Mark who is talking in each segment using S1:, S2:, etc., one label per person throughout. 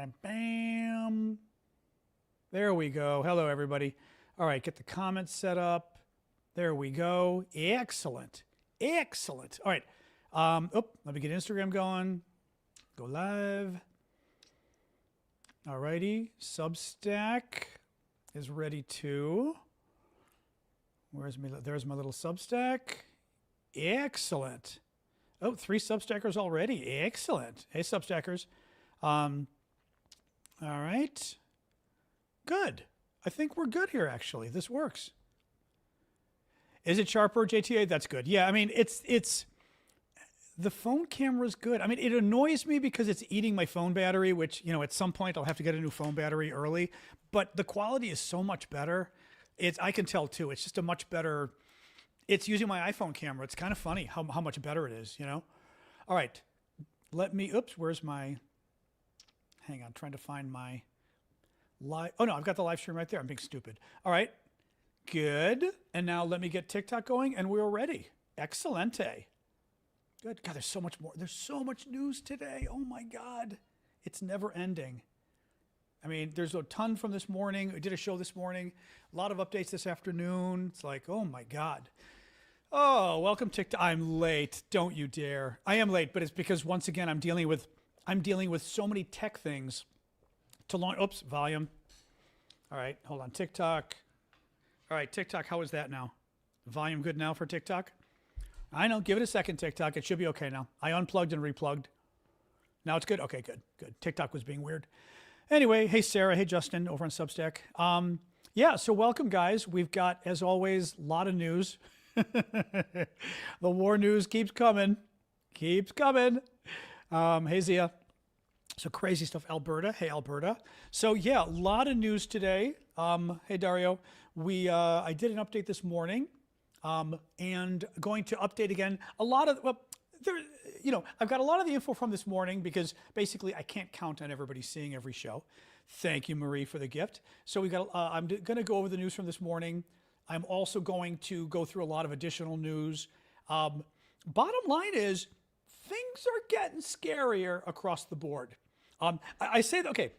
S1: bam, bam. There we go. Hello, everybody. All right, get the comments set up. There we go. Excellent. Excellent. All right. Let me get Instagram going. Go live. All righty. Substack is ready too. There's my little Substack. Excellent. Oh, 3 Substackers already. Excellent. Hey, Substackers. All right. Good. I think we're good here, actually. This works. Is it sharper, JTA? That's good. Yeah, I mean, it's the phone camera's good. I mean, it annoys me because it's eating my phone battery, which, you know, at some point I'll have to get a new phone battery early. But the quality is so much better. I can tell, too. It's just a much better... It's using my iPhone camera. It's kind of funny how much better it is, you know? All right. Let me... Oops, where's my... Hang on, trying to find my live... Oh, no, I've got the live stream right there. I'm being stupid. All right. Good. And now let me get TikTok going, and we're ready. Excelente. Good. God, there's so much more. There's so much news today. Oh, my God. It's never ending. I mean, there's a ton from this morning. I did a show this morning. A lot of updates this afternoon. It's like, oh, my God. Oh, welcome TikTok. I'm late. Don't you dare. I am late, but it's because, once again, I'm dealing with so many tech things to launch. Oops, volume. All right, hold on. TikTok. All right, TikTok, how is that now? Volume good now for TikTok? I know. Give it a second, TikTok. It should be okay now. I unplugged and replugged. Now it's good? Okay, good, good. TikTok was being weird. Anyway, hey, Sarah. Hey, Justin, over on Substack. Yeah, so welcome, guys. We've got, as always, a lot of news. The war news keeps coming. Keeps coming. Hey, Zia. So crazy stuff. Alberta. Hey, Alberta. So, yeah, a lot of news today. Hey, Dario. I did an update this morning and going to update again. I've got a lot of the info from this morning because basically I can't count on everybody seeing every show. Thank you, Marie, for the gift. So I'm going to go over the news from this morning. I'm also going to go through a lot of additional news. Bottom line is things are getting scarier across the board. I say that, okay,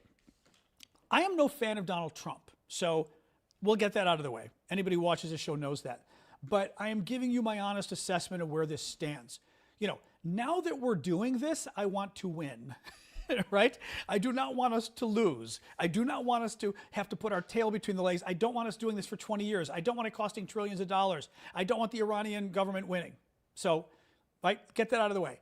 S1: I am no fan of Donald Trump, so we'll get that out of the way. Anybody who watches this show knows that. But I am giving you my honest assessment of where this stands. You know, now that we're doing this, I want to win, right? I do not want us to lose. I do not want us to have to put our tail between the legs. I don't want us doing this for 20 years. I don't want it costing trillions of dollars. I don't want the Iranian government winning. So, right, get that out of the way.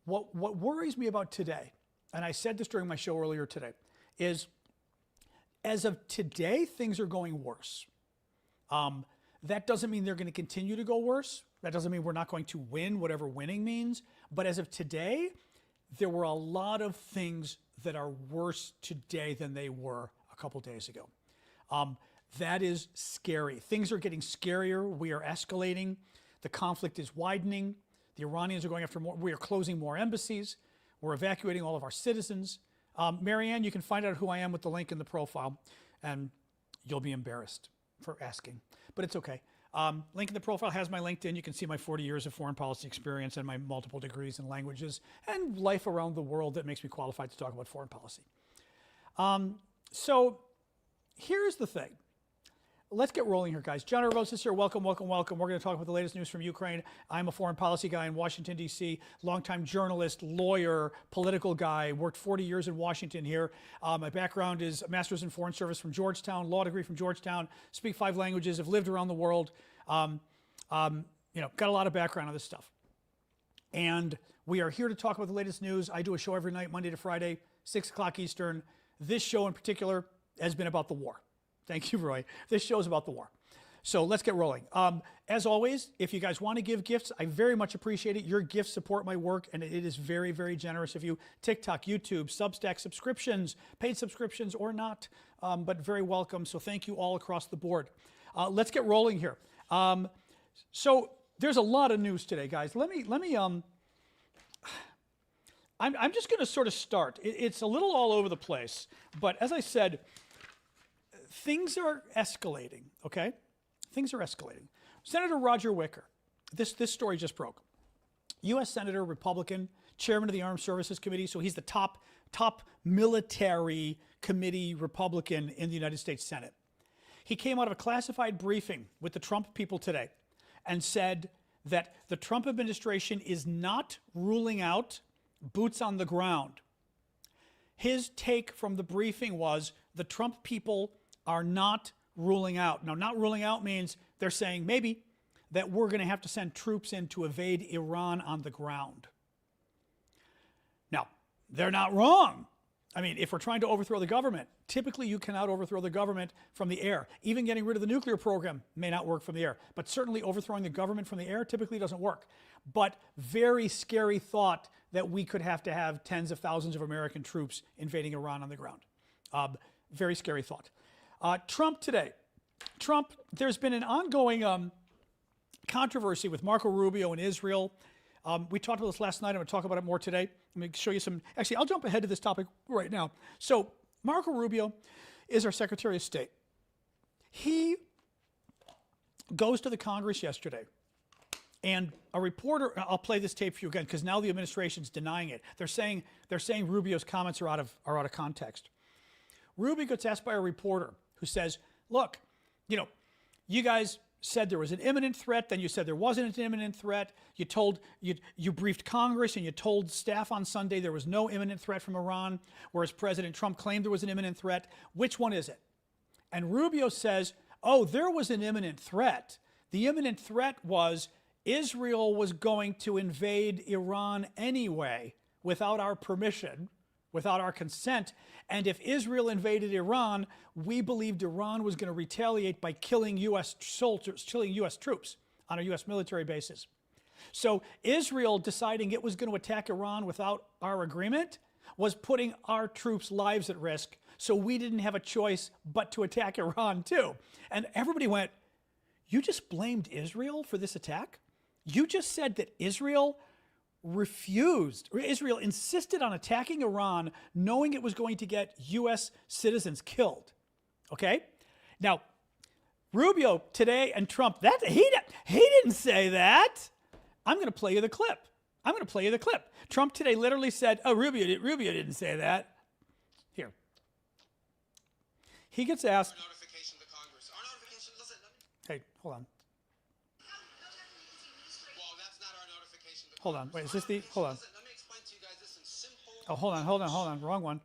S1: What worries me about today, and I said this during my show earlier today, is as of today, things are going worse. That doesn't mean they're going to continue to go worse. That doesn't mean we're not going to win, whatever winning means. But as of today, there were a lot of things that are worse today than they were a couple days ago. That is scary. Things are getting scarier. We are escalating. The conflict is widening. The Iranians are going after more. We are closing more embassies. We're evacuating all of our citizens. Marianne, you can find out who I am with the link in the profile, and you'll be embarrassed for asking, but it's okay. Link in the profile has my LinkedIn. You can see my 40 years of foreign policy experience and my multiple degrees in languages and life around the world that makes me qualified to talk about foreign policy. So here's the thing. Let's get rolling here, guys. John Rose is here. Welcome, welcome, welcome. We're going to talk about the latest news from Ukraine. I'm a foreign policy guy in Washington, D.C., longtime journalist, lawyer, political guy, worked 40 years in Washington here. My background is a master's in foreign service from Georgetown, law degree from Georgetown, speak 5 languages, have lived around the world. Got a lot of background on this stuff. And we are here to talk about the latest news. I do a show every night, Monday to Friday, 6 o'clock Eastern. This show in particular has been about the war. Thank you, Roy. This show is about the war. So let's get rolling. As always, if you guys want to give gifts, I very much appreciate it. Your gifts support my work, and it is very, very generous of you. TikTok, YouTube, Substack subscriptions, paid subscriptions or not, but very welcome. So thank you all across the board. Let's get rolling here. So there's a lot of news today, guys. I'm just going to sort of start. It's a little all over the place, but as I said, things are escalating, okay? Things are escalating. Senator Roger Wicker, this story just broke. U.S. Senator, Republican, chairman of the Armed Services Committee, so he's the top top military committee Republican in the United States Senate. He came out of a classified briefing with the Trump people today and said that the Trump administration is not ruling out boots on the ground. His take from the briefing was the Trump people are not ruling out. Now, not ruling out means they're saying maybe that we're going to have to send troops in to evade Iran on the ground. Now, they're not wrong. I mean, if we're trying to overthrow the government, typically you cannot overthrow the government from the air. Even getting rid of the nuclear program may not work from the air, but certainly overthrowing the government from the air typically doesn't work. But very scary thought that we could have to have tens of thousands of American troops invading Iran on the ground. Very scary thought. Trump today. Trump, there's been an ongoing controversy with Marco Rubio in Israel. We talked about this last night. I'm going to talk about it more today. Let me show you some. Actually, I'll jump ahead to this topic right now. So Marco Rubio is our Secretary of State. He goes to the Congress yesterday, and a reporter, I'll play this tape for you again because now the administration's denying it. They're saying Rubio's comments are out of context. Rubio gets asked by a reporter who says, look, you guys said there was an imminent threat, then you said there wasn't an imminent threat. You briefed Congress and you told staff on Sunday there was no imminent threat from Iran, whereas President Trump claimed there was an imminent threat. Which one is it? And Rubio says, oh, there was an imminent threat. The imminent threat was Israel was going to invade Iran anyway without our permission, without our consent. And if Israel invaded Iran, we believed Iran was going to retaliate by killing U.S. soldiers, killing U.S. troops on a U.S. military bases. So Israel deciding it was going to attack Iran without our agreement was putting our troops' lives at risk. So we didn't have a choice but to attack Iran too. And everybody went, you just blamed Israel for this attack? You just said that Israel insisted on attacking Iran knowing it was going to get U.S. citizens killed. Okay? Now, Rubio today and Trump, he didn't say that. I'm going to play you the clip. Trump today literally said, oh, Rubio didn't say that. Here. He gets asked.
S2: Our notification to Congress. Our notification, listen.
S1: Hey, hold on.
S2: Well, that's not our notification to
S1: Hold on. Wait, is this the? Hold on.
S2: Listen, let me explain to you guys this in simple.
S1: Oh, hold on. Wrong one.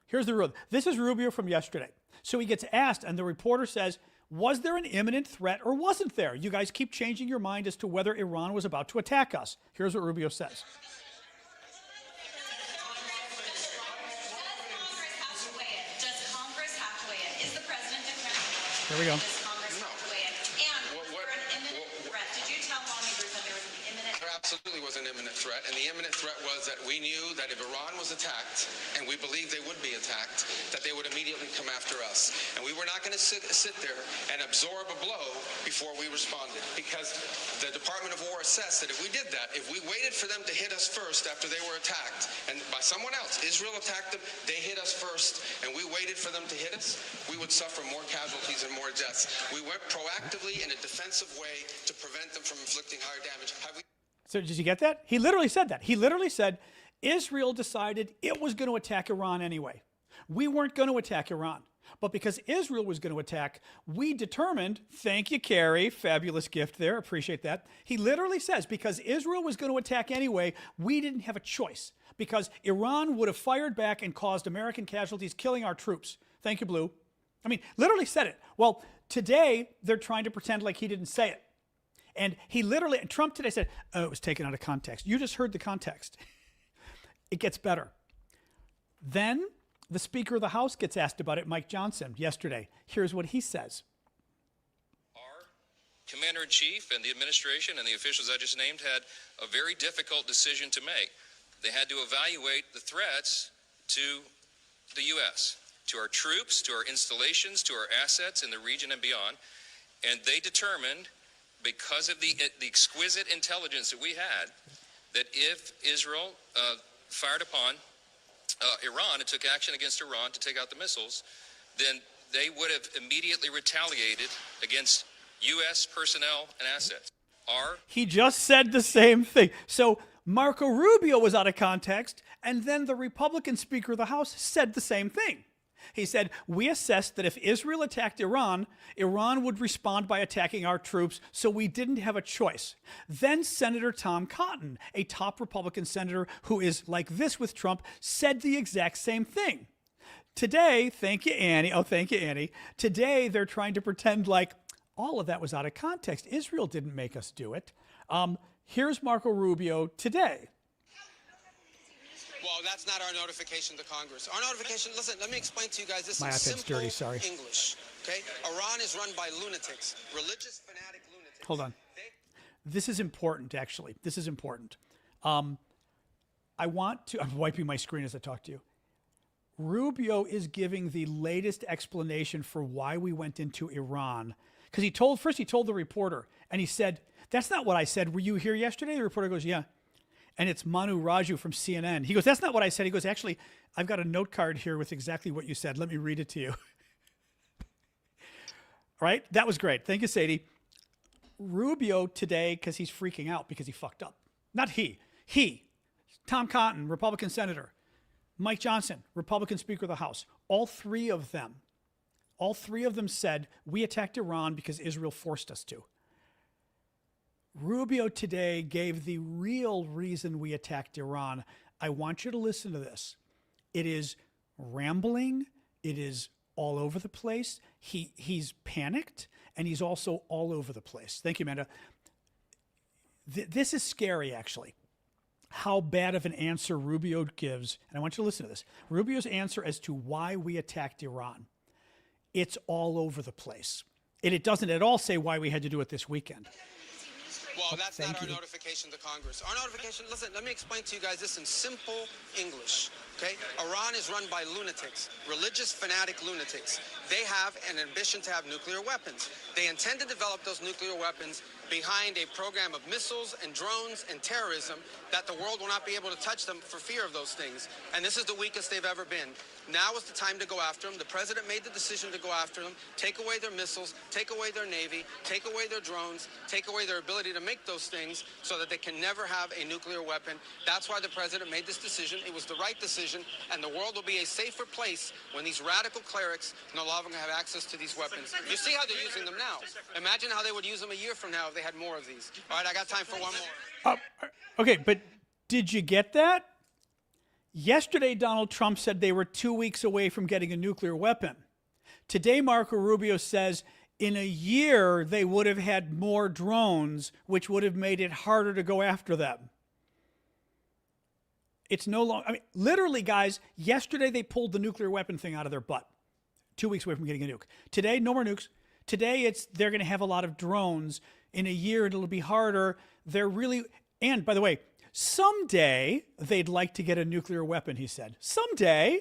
S1: Here's the rule. This is Rubio from yesterday. So he gets asked, and the reporter says, was there an imminent threat or wasn't there? You guys keep changing your mind as to whether Iran was about to attack us. Here's what Rubio says. There we go.
S2: Absolutely was an imminent threat, and the imminent threat was that we knew that if Iran was attacked, and we believed they would be attacked, that they would immediately come after us. And we were not going to sit there and absorb a blow before we responded, because the Department of War assessed that if we did that, if we waited for them to hit us first after they were attacked, and by someone else, Israel attacked them, they hit us first, and we waited for them to hit us, we would suffer more casualties and more deaths. We went proactively in a defensive way to prevent them from inflicting higher damage.
S1: So did you get that? He literally said that. He literally said Israel decided it was going to attack Iran anyway. We weren't going to attack Iran. But because Israel was going to attack, we determined, thank you, Carrie, fabulous gift there, appreciate that. He literally says, because Israel was going to attack anyway, we didn't have a choice. Because Iran would have fired back and caused American casualties, killing our troops. Thank you, Blue. I mean, literally said it. Well, today, they're trying to pretend like he didn't say it. And Trump today said, oh, it was taken out of context. You just heard the context. It gets better. Then the Speaker of the House gets asked about it, Mike Johnson, yesterday. Here's what he says.
S3: Our commander-in-chief and the administration and the officials I just named had a very difficult decision to make. They had to evaluate the threats to the U.S., to our troops, to our installations, to our assets in the region and beyond. And they determined, because of the exquisite intelligence that we had, that if Israel fired upon Iran and took action against Iran to take out the missiles, then they would have immediately retaliated against U.S. personnel and assets.
S1: He just said the same thing. So Marco Rubio was out of context, And then the Republican Speaker of the House said the same thing. He said, we assessed that if Israel attacked Iran, Iran would respond by attacking our troops, so we didn't have a choice. Then Senator Tom Cotton, a top Republican senator who is like this with Trump, said the exact same thing. Today, thank you, Annie. Oh, thank you, Annie. Today, they're trying to pretend like all of that was out of context. Israel didn't make us do it. Here's Marco Rubio today.
S2: Well, that's not our notification to Congress. Our notification, listen, let me explain to you guys this
S1: My
S2: in
S1: iPad's
S2: simple
S1: dirty, sorry.
S2: English. Okay? Iran is run by lunatics, religious fanatic lunatics.
S1: Hold on. This is important, actually. This is important. I'm wiping my screen as I talk to you. Rubio is giving the latest explanation for why we went into Iran. Because he told the reporter, and he said, that's not what I said. Were you here yesterday? The reporter goes, yeah. And it's Manu Raju from CNN. He goes, that's not what I said. He goes, actually, I've got a note card here with exactly what you said. Let me read it to you. Right? That was great. Thank you, Sadie. Rubio today, because he's freaking out because he fucked up. Not he. He. Tom Cotton, Republican senator. Mike Johnson, Republican Speaker of the House. All three of them said, we attacked Iran because Israel forced us to. Rubio today gave the real reason we attacked Iran. I want you to listen to this. It is rambling. It is all over the place. He's panicked, and he's also all over the place. Thank you, Amanda. This is scary, actually, how bad of an answer Rubio gives. And I want you to listen to this. Rubio's answer as to why we attacked Iran. It's all over the place. And it doesn't at all say why we had to do it this weekend.
S2: Well, that's not our notification to Congress. Our notification, listen, let me explain to you guys this in simple English, okay? Iran is run by lunatics, religious fanatic lunatics. They have an ambition to have nuclear weapons. They intend to develop those nuclear weapons behind a program of missiles and drones and terrorism that the world will not be able to touch them for fear of those things. And this is the weakest they've ever been. Now is the time to go after them. The president made the decision to go after them, take away their missiles, take away their navy, take away their drones, take away their ability to make those things so that they can never have a nuclear weapon. That's why the president made this decision. It was the right decision, and the world will be a safer place when these radical clerics no longer have access to these weapons. You see how they're using them now. Imagine how they would use them a year from now if they had more of these. All right, I got time for one more.
S1: Okay, but did you get that? Yesterday, Donald Trump said they were 2 weeks away from getting a nuclear weapon. Today, Marco Rubio says in a year, they would have had more drones, which would have made it harder to go after them. It's no longer, I mean, literally, guys, yesterday they pulled the nuclear weapon thing out of their butt. 2 weeks away from getting a nuke. Today, no more nukes. Today, they're going to have a lot of drones. In a year, it'll be harder. And by the way, someday they'd like to get a nuclear weapon, he said. Someday.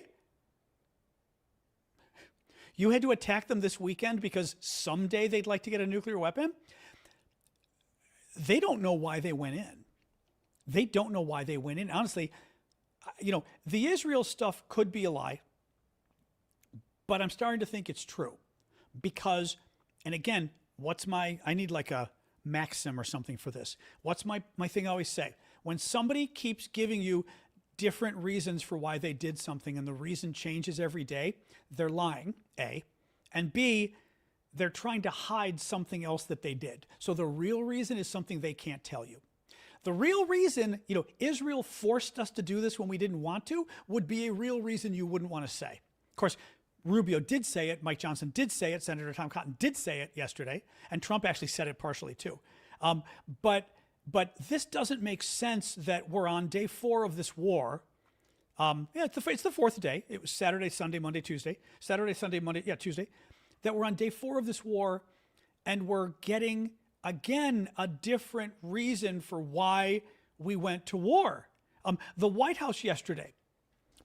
S1: You had to attack them this weekend because someday they'd like to get a nuclear weapon? They don't know why they went in. They don't know why they went in. Honestly, the Israel stuff could be a lie, but I'm starting to think it's true. Because, and again, I need like a maxim or something for this. What's my thing I always say? When somebody keeps giving you different reasons for why they did something and the reason changes every day, they're lying, A. And B, they're trying to hide something else that they did. So the real reason is something they can't tell you. The real reason, Israel forced us to do this when we didn't want to, would be a real reason you wouldn't want to say. Of course, Rubio did say it, Mike Johnson did say it, Senator Tom Cotton did say it yesterday, and Trump actually said it partially too. But this doesn't make sense that we're on day 4 of this war. It's the 4th day. It was Saturday, Sunday, Monday, Tuesday. Saturday, Sunday, Monday, Tuesday. That we're on day 4 of this war, and we're getting, again, a different reason for why we went to war. The White House yesterday.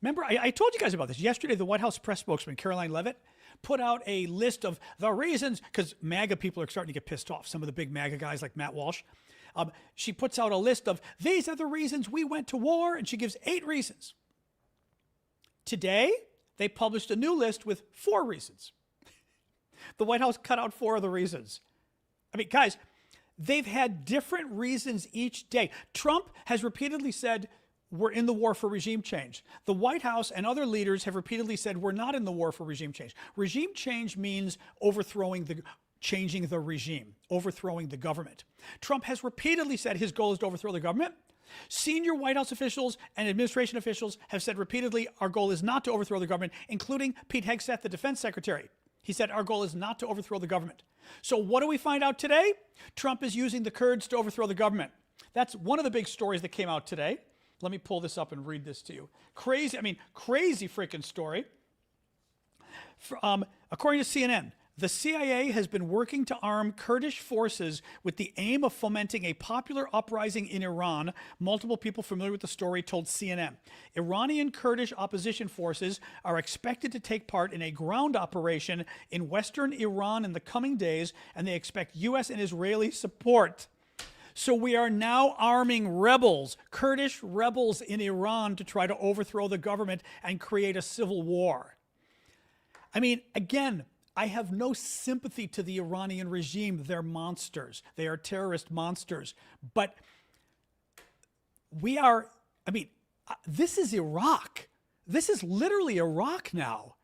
S1: Remember, I told you guys about this. Yesterday, the White House press spokesman, Caroline Leavitt, put out a list of the reasons, because MAGA people are starting to get pissed off. Some of the big MAGA guys like Matt Walsh. She puts out a list of, these are the reasons we went to war, and she gives 8 reasons. Today, they published a new list with 4 reasons. The White House cut out 4 of the reasons. I mean, guys, they've had different reasons each day. Trump has repeatedly said, we're in the war for regime change. The White House and other leaders have repeatedly said we're not in the war for regime change. Regime change means changing the regime, overthrowing the government. Trump has repeatedly said his goal is to overthrow the government. Senior White House officials and administration officials have said repeatedly our goal is not to overthrow the government, including Pete Hegseth, the defense secretary. He said our goal is not to overthrow the government. So what do we find out today? Trump is using the Kurds to overthrow the government. That's one of the big stories that came out today. Let me pull this up and read this to you. Crazy freaking story. According to CNN, the CIA has been working to arm Kurdish forces with the aim of fomenting a popular uprising in Iran. Multiple people familiar with the story told CNN. Iranian Kurdish opposition forces are expected to take part in a ground operation in western Iran in the coming days, and they expect U.S. and Israeli support. So we are now arming rebels, Kurdish rebels in Iran, to try to overthrow the government and create a civil war. I mean, again, I have no sympathy to the Iranian regime. They're monsters. They are terrorist monsters. But this is Iraq. This is literally Iraq now.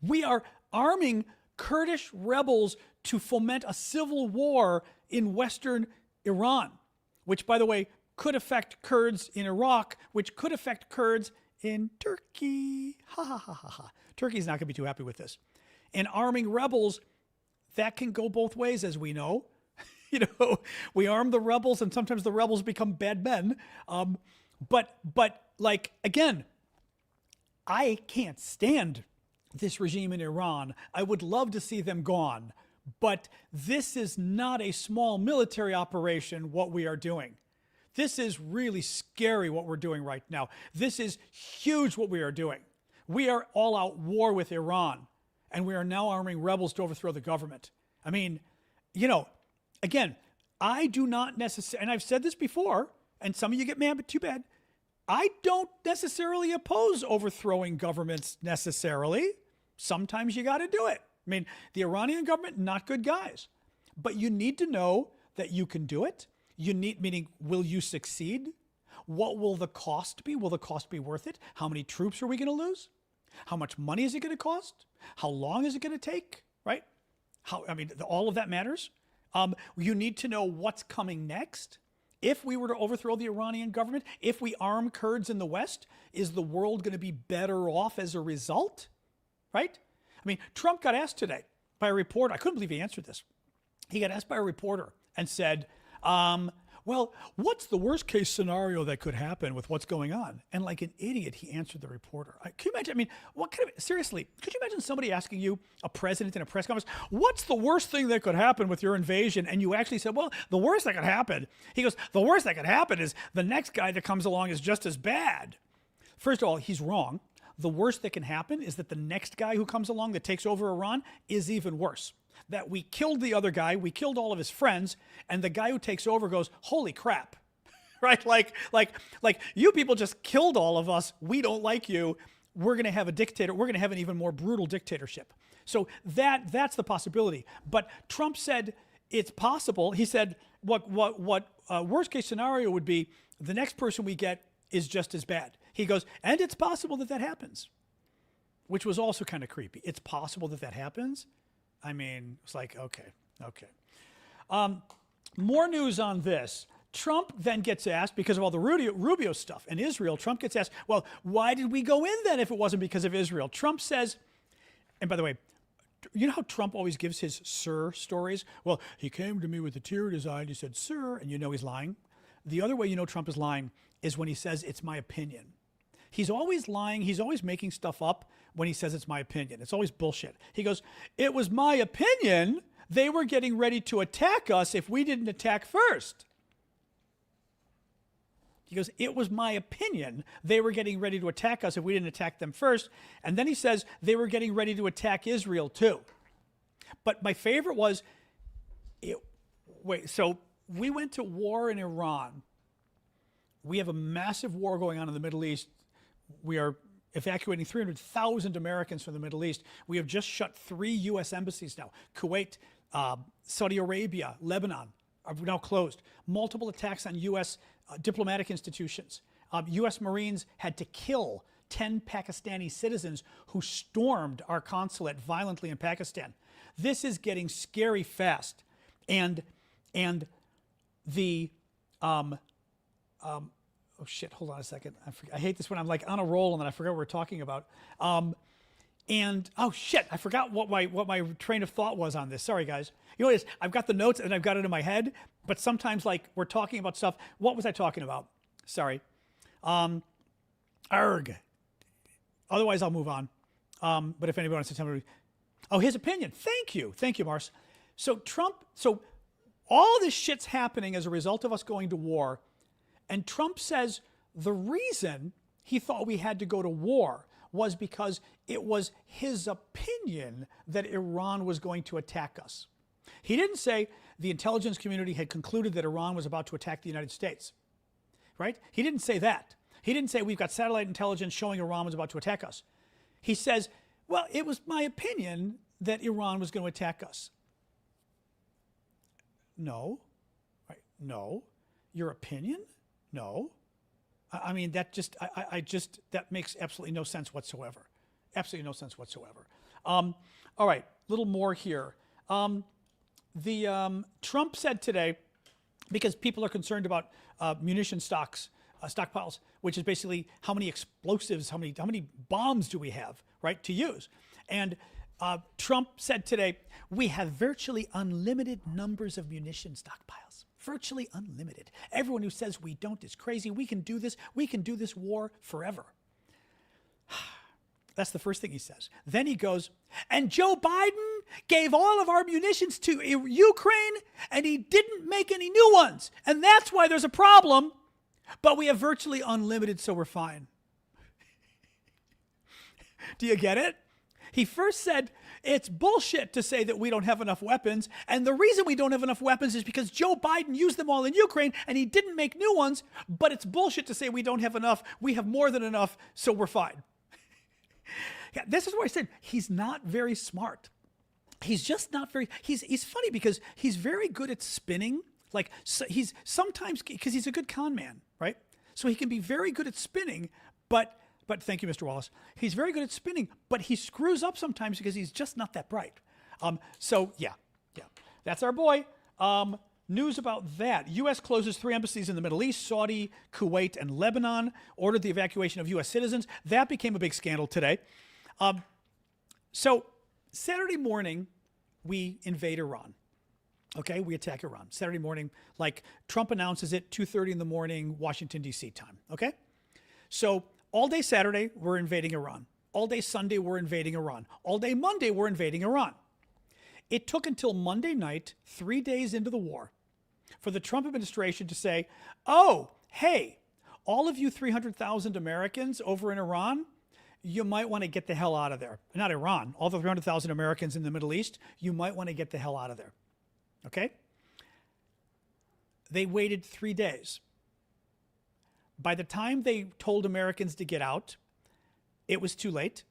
S1: We are arming Kurdish rebels to foment a civil war in Western Iran, which, by the way, could affect Kurds in Iraq, which could affect Kurds in Turkey. Ha ha ha ha ha. Turkey's not going to be too happy with this. And arming rebels, that can go both ways, as we know. We arm the rebels, and sometimes the rebels become bad men. But again, I can't stand this regime in Iran. I would love to see them gone. But this is not a small military operation, what we are doing. This is really scary, what we're doing right now. This is huge, what we are doing. We are all out war with Iran. And we are now arming rebels to overthrow the government. I mean, again, I do not necessarily, and I've said this before, and some of you get mad, but too bad. I don't necessarily oppose overthrowing governments necessarily. Sometimes you got to do it. I mean, the Iranian government, not good guys. But you need to know that you can do it. Meaning, will you succeed? What will the cost be? Will the cost be worth it? How many troops are we going to lose? How much money is it going to cost? How long is it going to take? Right? All of that matters. You need to know what's coming next. If we were to overthrow the Iranian government, if we arm Kurds in the West, is the world going to be better off as a result? Right? I mean, Trump got asked today by a reporter. I couldn't believe he answered this. He got asked by a reporter and said, well, what's the worst case scenario that could happen with what's going on? And like an idiot, he answered the reporter. Can you imagine? Seriously, could you imagine somebody asking you, a president in a press conference, what's the worst thing that could happen with your invasion? And you actually said, well, the worst that could happen. He goes, the worst that could happen is the next guy that comes along is just as bad. First of all, he's wrong. The worst that can happen is that the next guy who comes along that takes over Iran is even worse. That we killed the other guy, we killed all of his friends, and the guy who takes over goes, holy crap, right? Like you people just killed all of us. We don't like you. We're going to have a dictator. We're going to have an even more brutal dictatorship. So that's the possibility. But Trump said it's possible. He said what worst case scenario would be the next person we get is just as bad. He goes, and it's possible that happens, which was also kind of creepy. It's possible that happens. I mean, it's like, okay. More news on this. Trump then gets asked, because of all the Rubio stuff in Israel, Trump gets asked, well, why did we go in then if it wasn't because of Israel? Trump says, and by the way, you know how Trump always gives his sir stories? Well, he came to me with a tear in his eye and he said, sir, and you know he's lying. The other way you know Trump is lying is when he says, it's my opinion. He's always lying. He's always making stuff up when he says it's my opinion. It's always bullshit. He goes, it was my opinion they were getting ready to attack us if we didn't attack first. He goes, it was my opinion they were getting ready to attack us if we didn't attack them first. And then he says they were getting ready to attack Israel too. But my favorite was, so we went to war in Iran. We have a massive war going on in the Middle East. We are evacuating 300,000 Americans from the Middle East. We have just shut 3 U.S. embassies now. Kuwait, Saudi Arabia, Lebanon are now closed. Multiple attacks on U.S. Diplomatic institutions. U.S. Marines had to kill 10 Pakistani citizens who stormed our consulate violently in Pakistan. This is getting scary fast. And the, oh shit, hold on a second. I hate this when I'm like on a roll and then I forget what we're talking about. And oh shit, I forgot what my train of thought was on this. Sorry guys. You know what it is? I've got the notes and I've got it in my head, but sometimes like we're talking about stuff. What was I talking about? Sorry. Arg. Otherwise I'll move on. But if anybody wants to tell me, oh, his opinion. Thank you, Mars. So all this shit's happening as a result of us going to war, and Trump says the reason he thought we had to go to war was because it was his opinion that Iran was going to attack us. He didn't say the intelligence community had concluded that Iran was about to attack the United States, right? He didn't say that. He didn't say we've got satellite intelligence showing Iran was about to attack us. He says, well, it was my opinion that Iran was going to attack us. No, right? No, your opinion? No. I mean, that just, that makes absolutely no sense whatsoever. Absolutely no sense whatsoever. All right, a little more here. Trump said today, because people are concerned about munition stockpiles, which is basically how many explosives, how many bombs do we have, right, to use. And Trump said today, we have virtually unlimited numbers of munition stockpiles. Virtually unlimited. Everyone who says we don't is crazy. We can do this. We can do this war forever. That's the first thing he says. Then he goes, and Joe Biden gave all of our munitions to Ukraine, and he didn't make any new ones. And that's why there's a problem. But we have virtually unlimited, so we're fine. Do you get it? He first said, it's bullshit to say that we don't have enough weapons. And the reason we don't have enough weapons is because Joe Biden used them all in Ukraine and he didn't make new ones. But it's bullshit to say we don't have enough. We have more than enough, so we're fine. Yeah, this is where I said he's not very smart. He's just not very, he's funny because he's very good at spinning. Like he's sometimes, because he's a good con man, right? So he can be very good at spinning, but thank you, Mr. Wallace. He's very good at spinning, but he screws up sometimes because he's just not that bright. So yeah, that's our boy. News about that. U.S. closes 3 embassies in the Middle East, Saudi, Kuwait, and Lebanon, ordered the evacuation of U.S. citizens. That became a big scandal today. So Saturday morning, we invade Iran. Okay, we attack Iran. Saturday morning, like Trump announces it, 2:30 in the morning, Washington, D.C. time. Okay? So all day Saturday, we're invading Iran. All day Sunday, we're invading Iran. All day Monday, we're invading Iran. It took until Monday night, 3 days into the war, for the Trump administration to say, oh, hey, all of you 300,000 Americans over in Iran, you might want to get the hell out of there. Not Iran, all the 300,000 Americans in the Middle East, you might want to get the hell out of there. Okay? They waited 3 days. By the time they told Americans to get out, it was too late.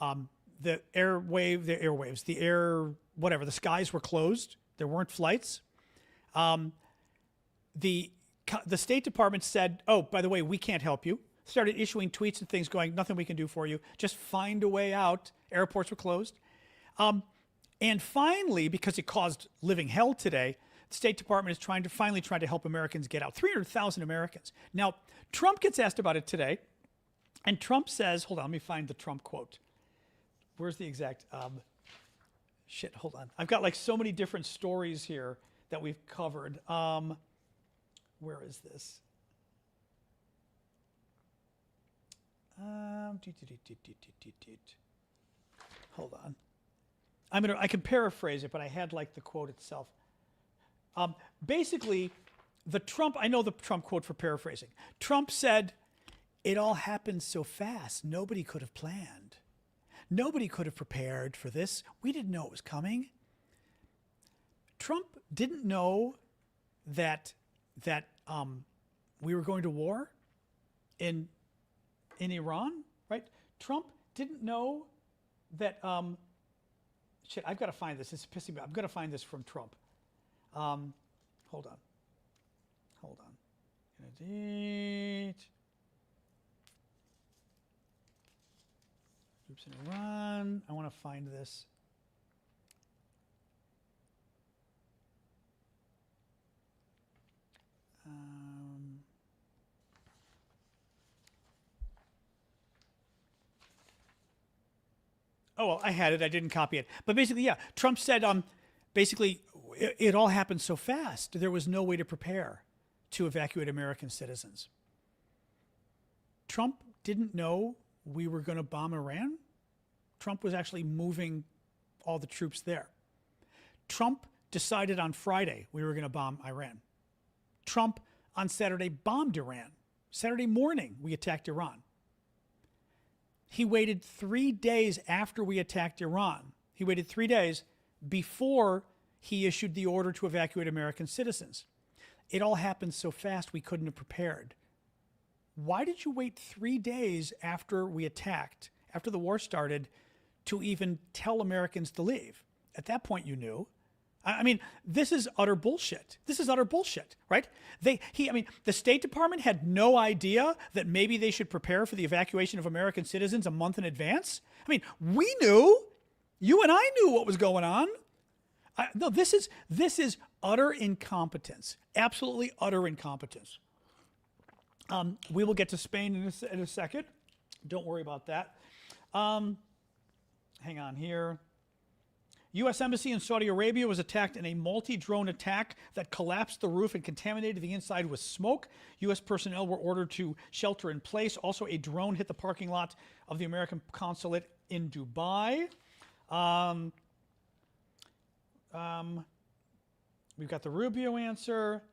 S1: The skies were closed. There weren't flights. The State Department said, oh, by the way, we can't help you. Started issuing tweets and things going, nothing we can do for you. Just find a way out. Airports were closed. And finally, because it caused living hell today, the State Department is finally trying to help Americans get out. 300,000 Americans. Now, Trump gets asked about it today, and Trump says, hold on, let me find the Trump quote. Where's the exact, shit, hold on. I've got like so many different stories here that we've covered. Where is this? Hold on. I can paraphrase it, but I had like the quote itself. Basically, I know the Trump quote for paraphrasing. Trump said, it all happened so fast, nobody could have planned. Nobody could have prepared for this. We didn't know it was coming. Trump didn't know that we were going to war in Iran, right? Trump didn't know that, shit, I've got to find this. It's pissing me off. I'm going to find this from Trump. Hold on. Troops in Iran. I want to find this. Oh, well, I had it. I didn't copy it. But basically, yeah, Trump said, basically, it all happened so fast. There was no way to prepare to evacuate American citizens. Trump didn't know we were going to bomb Iran. Trump was actually moving all the troops there. Trump decided on Friday we were going to bomb Iran. Trump on Saturday bombed Iran. Saturday morning, we attacked Iran. He waited 3 days after we attacked Iran. He waited 3 days before he issued the order to evacuate American citizens. It all happened so fast we couldn't have prepared. Why did you wait 3 days after we attacked, after the war started, to even tell Americans to leave? At that point, you knew. I mean, this is utter bullshit. This is utter bullshit, right? The State Department had no idea that maybe they should prepare for the evacuation of American citizens a month in advance. I mean, we knew. You and I knew what was going on. No, this is utter incompetence. Absolutely utter incompetence. We will get to Spain in a second. Don't worry about that. Hang on here. U.S. Embassy in Saudi Arabia was attacked in a multi-drone attack that collapsed the roof and contaminated the inside with smoke. U.S. personnel were ordered to shelter in place. Also, a drone hit the parking lot of the American consulate in Dubai. We've got the Rubio answer.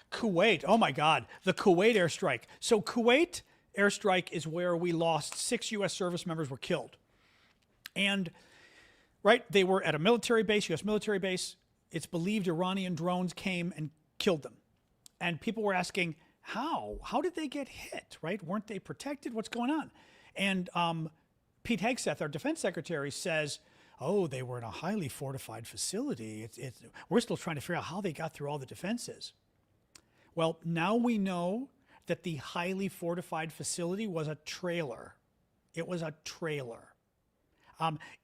S1: Kuwait. Oh, my God. The Kuwait airstrike. So Kuwait airstrike is where we lost 6 U.S. service members were killed. And right? They were at a military base, U.S. military base. It's believed Iranian drones came and killed them. And people were asking, how? How did they get hit, right? Weren't they protected? What's going on? And Pete Hegseth, our defense secretary, says, oh, they were in a highly fortified facility. We're still trying to figure out how they got through all the defenses. Well, now we know that the highly fortified facility was a trailer. It was a trailer.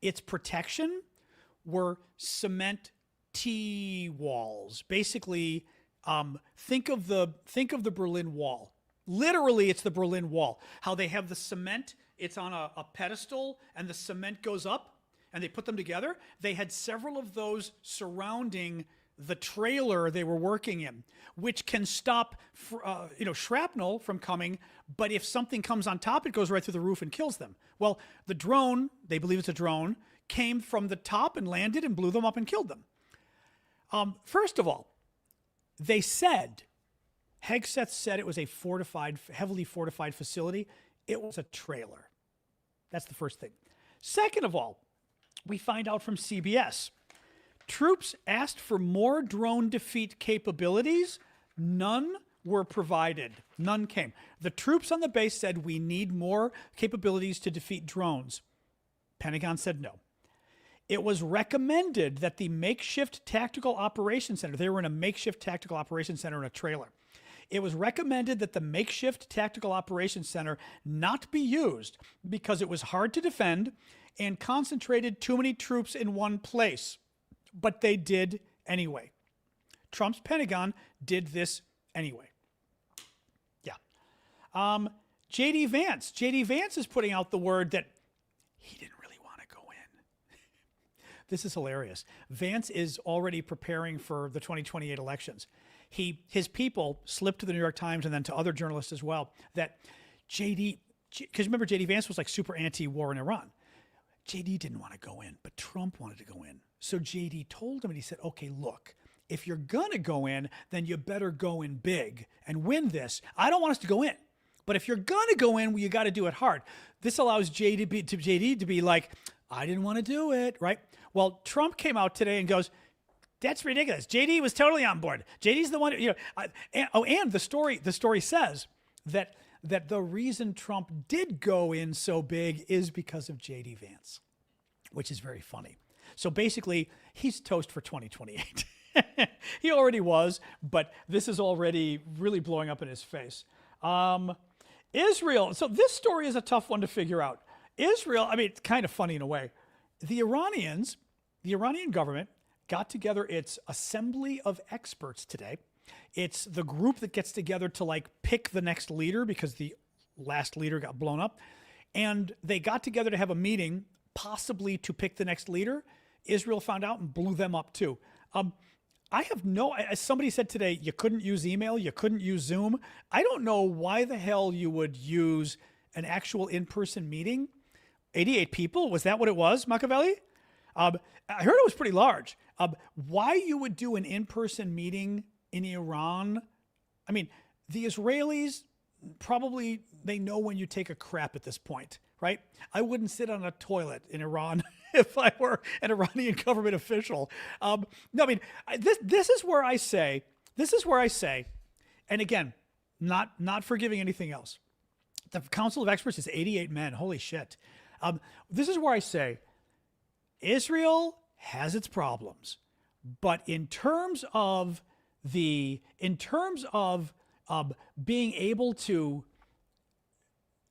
S1: Its protection were cement T-walls. Basically, think of the Berlin Wall. Literally, it's the Berlin Wall. How they have the cement, it's on a pedestal, and the cement goes up, and they put them together. They had several of those surrounding the trailer they were working in, which can stop shrapnel from coming, but if something comes on top, it goes right through the roof and kills them. Well, the drone, they believe it's a drone, came from the top and landed and blew them up and killed them. First of all, they said, Hegseth said it was a heavily fortified facility. It was a trailer. That's the first thing. Second of all, we find out from CBS, troops asked for more drone defeat capabilities. None were provided. None came. The troops on the base said, we need more capabilities to defeat drones. Pentagon said no. It was recommended that the makeshift tactical operations center, they were in a makeshift tactical operations center in a trailer. It was recommended that the makeshift tactical operations center not be used because it was hard to defend and concentrated too many troops in one place. But they did anyway. Trump's Pentagon did this anyway. Yeah. J.D. Vance. J.D. Vance is putting out the word that he didn't really want to go in. This is hilarious. Vance is already preparing for the 2028 elections. His people slipped to the New York Times and then to other journalists as well that because remember J.D. Vance was like super anti-war in Iran. J.D. didn't want to go in, but Trump wanted to go in. So J.D. told him, and he said, okay, look, if you're going to go in, then you better go in big and win this. I don't want us to go in. But if you're going to go in, well, you got to do it hard. This allows J.D. to be like, I didn't want to do it, right? Well, Trump came out today and goes, that's ridiculous. J.D. was totally on board. J.D.'s the one, and the story says that the reason Trump did go in so big is because of J.D. Vance, which is very funny. So basically, he's toast for 2028. He already was, but this is already really blowing up in his face. Israel. So this story is a tough one to figure out. Israel, I mean, it's kind of funny in a way. The Iranian government got together its assembly of experts today. It's the group that gets together to like pick the next leader because the last leader got blown up. And they got together to have a meeting, possibly to pick the next leader. Israel found out and blew them up too. I have as somebody said today, you couldn't use email, you couldn't use Zoom. I don't know why the hell you would use an actual in-person meeting. 88 people, was that what it was, Machiavelli? I heard it was pretty large. Why you would do an in-person meeting in Iran? I mean, the Israelis probably, they know when you take a crap at this point, right? I wouldn't sit on a toilet in Iran if I were an Iranian government official. No, I mean, this is where I say, and again, not forgiving anything else. The Council of Experts is 88 men. Holy shit. This is where I say Israel has its problems, but in terms of being able to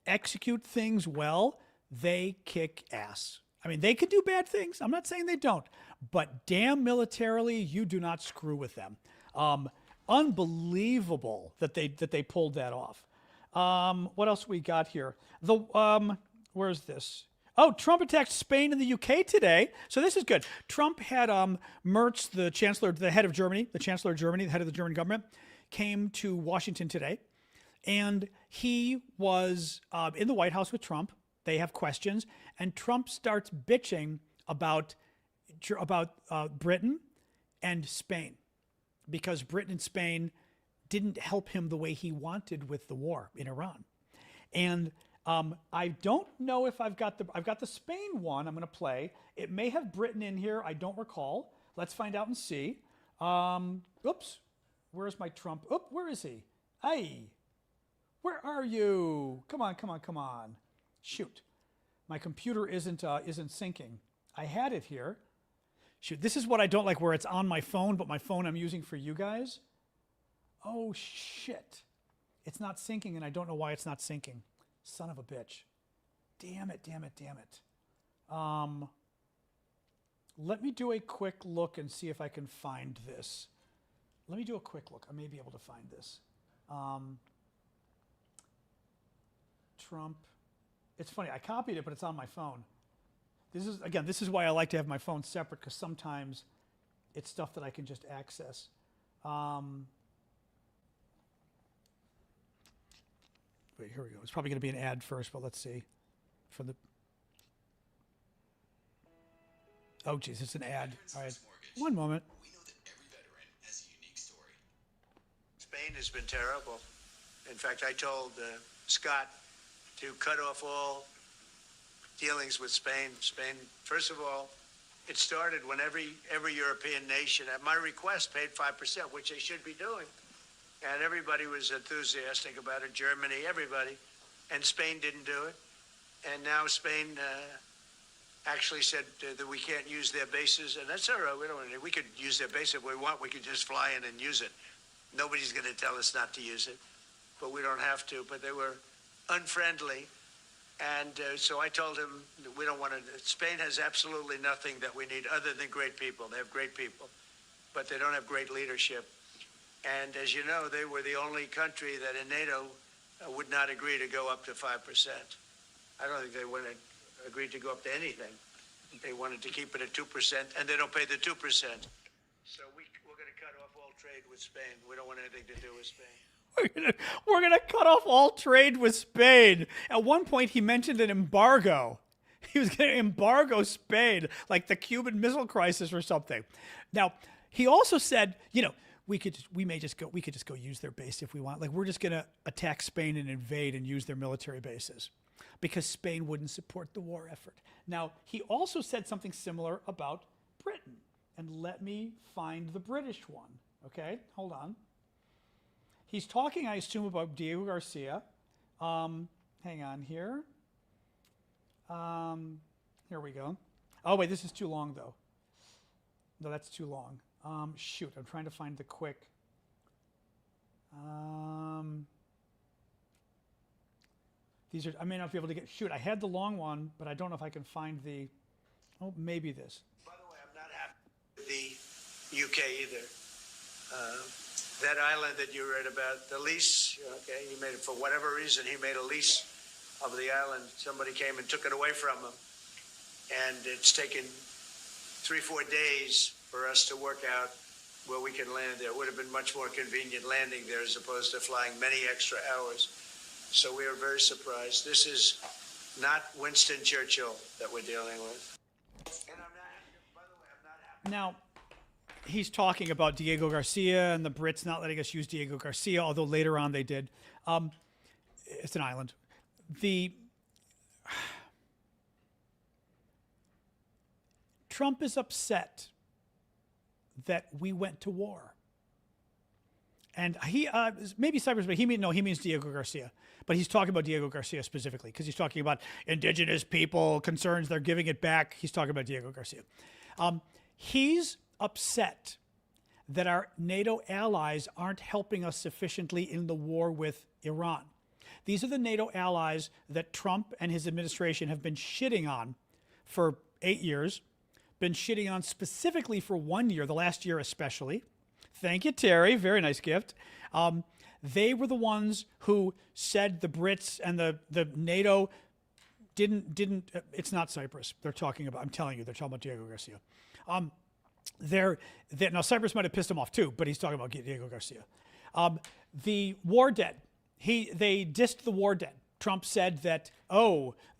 S1: execute things well, they kick ass. I mean, they could do bad things. I'm not saying they don't, but damn, militarily, you do not screw with them. Unbelievable that they pulled that off. What else we got here? Where's this? Oh, Trump attacked Spain and the UK today. So this is good. Trump had Merz, the chancellor, the head of Germany, the chancellor of Germany, the head of the German government, came to Washington today. And he was in the White House with Trump. They have questions. And Trump starts bitching about Britain and Spain because Britain and Spain didn't help him the way he wanted with the war in Iran. And I don't know if I've got the Spain one I'm going to play. It may have Britain in here. I don't recall. Let's find out and see. Oops. Where's my Trump? Oop, where is he? Hey, where are you? Come on. Shoot. My computer isn't syncing. I had it here. Shoot, this is what I don't like, where it's on my phone, but my phone I'm using for you guys. Oh, shit. It's not syncing, and I don't know why it's not syncing. Son of a bitch. Damn it. Let me do a quick look and see if I can find this. Let me do a quick look. I may be able to find this. Trump. It's funny. I copied it, but it's on my phone. This is why I like to have my phone separate, because sometimes it's stuff that I can just access. Wait, here we go. It's probably going to be an ad first, but let's see. Oh, geez, it's an ad. All right. One moment.
S4: We know that every veteran has a unique story. Spain has been terrible. In fact, I told Scott to cut off all dealings with Spain. Spain, first of all, it started when every European nation, at my request, paid 5%, which they should be doing. And everybody was enthusiastic about it, Germany, everybody. And Spain didn't do it. And now Spain actually said that we can't use their bases. And that's all right. We could use their base if we want. We could just fly in and use it. Nobody's going to tell us not to use it. But we don't have to. But they were unfriendly. And so I told him that we don't want to. Spain has absolutely nothing that we need other than great people. They have great people. But they don't have great leadership. And as you know, they were the only country that in NATO would not agree to go up to 5%. I don't think they would have agreed to go up to anything. They wanted to keep it at 2%, and they don't pay the 2%. So we're going to cut off all trade with Spain. We don't want anything to do with Spain.
S1: We're gonna cut off all trade with Spain. At one point, he mentioned an embargo. He was going to embargo Spain, like the Cuban Missile Crisis or something. Now, he also said, we could just go use their base if we want. Like, we're just going to attack Spain and invade and use their military bases because Spain wouldn't support the war effort. Now, he also said something similar about Britain. And let me find the British one. Okay, hold on. He's talking, I assume, about Diego Garcia. Hang on here. Here we go. Oh, wait, this is too long, though. No, that's too long. Shoot, I'm trying to find the quick. These are, I may not be able to shoot, I had the long one, but I don't know if I can find maybe this.
S4: By the way, I'm not happy with the UK either. That island that you read about, the lease, okay, he made it for whatever reason, he made a lease of the island. Somebody came and took it away from him. And it's taken 3-4 days for us to work out where we can land there. It would have been much more convenient landing there as opposed to flying many extra hours. So we are very surprised. This is not Winston Churchill that we're dealing with. And I'm not, by the way, I'm not happy.
S1: Now, he's talking about Diego Garcia and the Brits not letting us use Diego Garcia, although later on they did. It's an island. Trump is upset that we went to war. And he, maybe Cyprus, but he means Diego Garcia. But he's talking about Diego Garcia specifically because he's talking about indigenous people, concerns, they're giving it back. He's talking about Diego Garcia. He's upset that our NATO allies aren't helping us sufficiently in the war with Iran. These are the NATO allies that Trump and his administration have been shitting on for 8 years, been shitting on specifically for 1 year, the last year especially. Thank you, Terry. Very nice gift. They were the ones who said the Brits and the NATO didn't. It's not Cyprus. They're talking about. I'm telling you, they're talking about Diego Garcia. Now Cyprus might have pissed him off too, but he's talking about Diego Garcia. The war dead. They dissed the war dead. Trump said that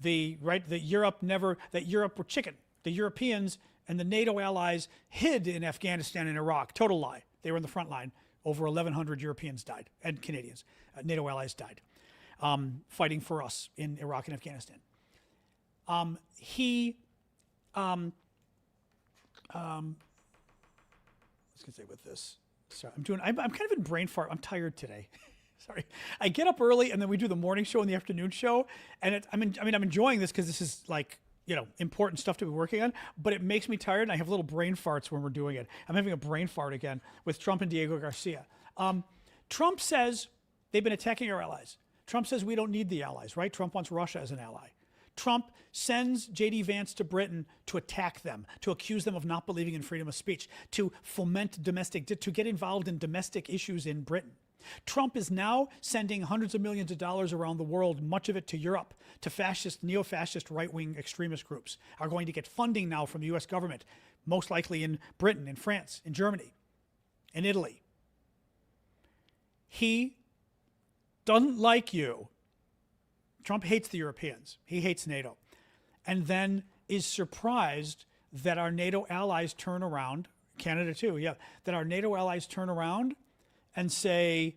S1: that Europe were chicken. The Europeans and the NATO allies hid in Afghanistan and Iraq. Total lie. They were in the front line. Over 1,100 Europeans died, and Canadians, NATO allies died, fighting for us in Iraq and Afghanistan. What's gonna say with this? Sorry, I'm kind of in brain fart. I'm tired today. Sorry, I get up early and then we do the morning show and the afternoon show, and I'm enjoying this because this is like, important stuff to be working on, but it makes me tired and I have little brain farts when we're doing it. I'm having a brain fart again with Trump and Diego Garcia. Trump says they've been attacking our allies. Trump says we don't need the allies, right? Trump wants Russia as an ally. Trump sends J.D. Vance to Britain to attack them, to accuse them of not believing in freedom of speech, to foment to get involved in domestic issues in Britain. Trump is now sending hundreds of millions of dollars around the world, much of it to Europe, to fascist, neo-fascist, right-wing extremist groups, are going to get funding now from the U.S. government, most likely in Britain, in France, in Germany, in Italy. He doesn't like you. Trump hates the Europeans. He hates NATO. And then is surprised that our NATO allies turn around, Canada too, that our NATO allies turn around and say,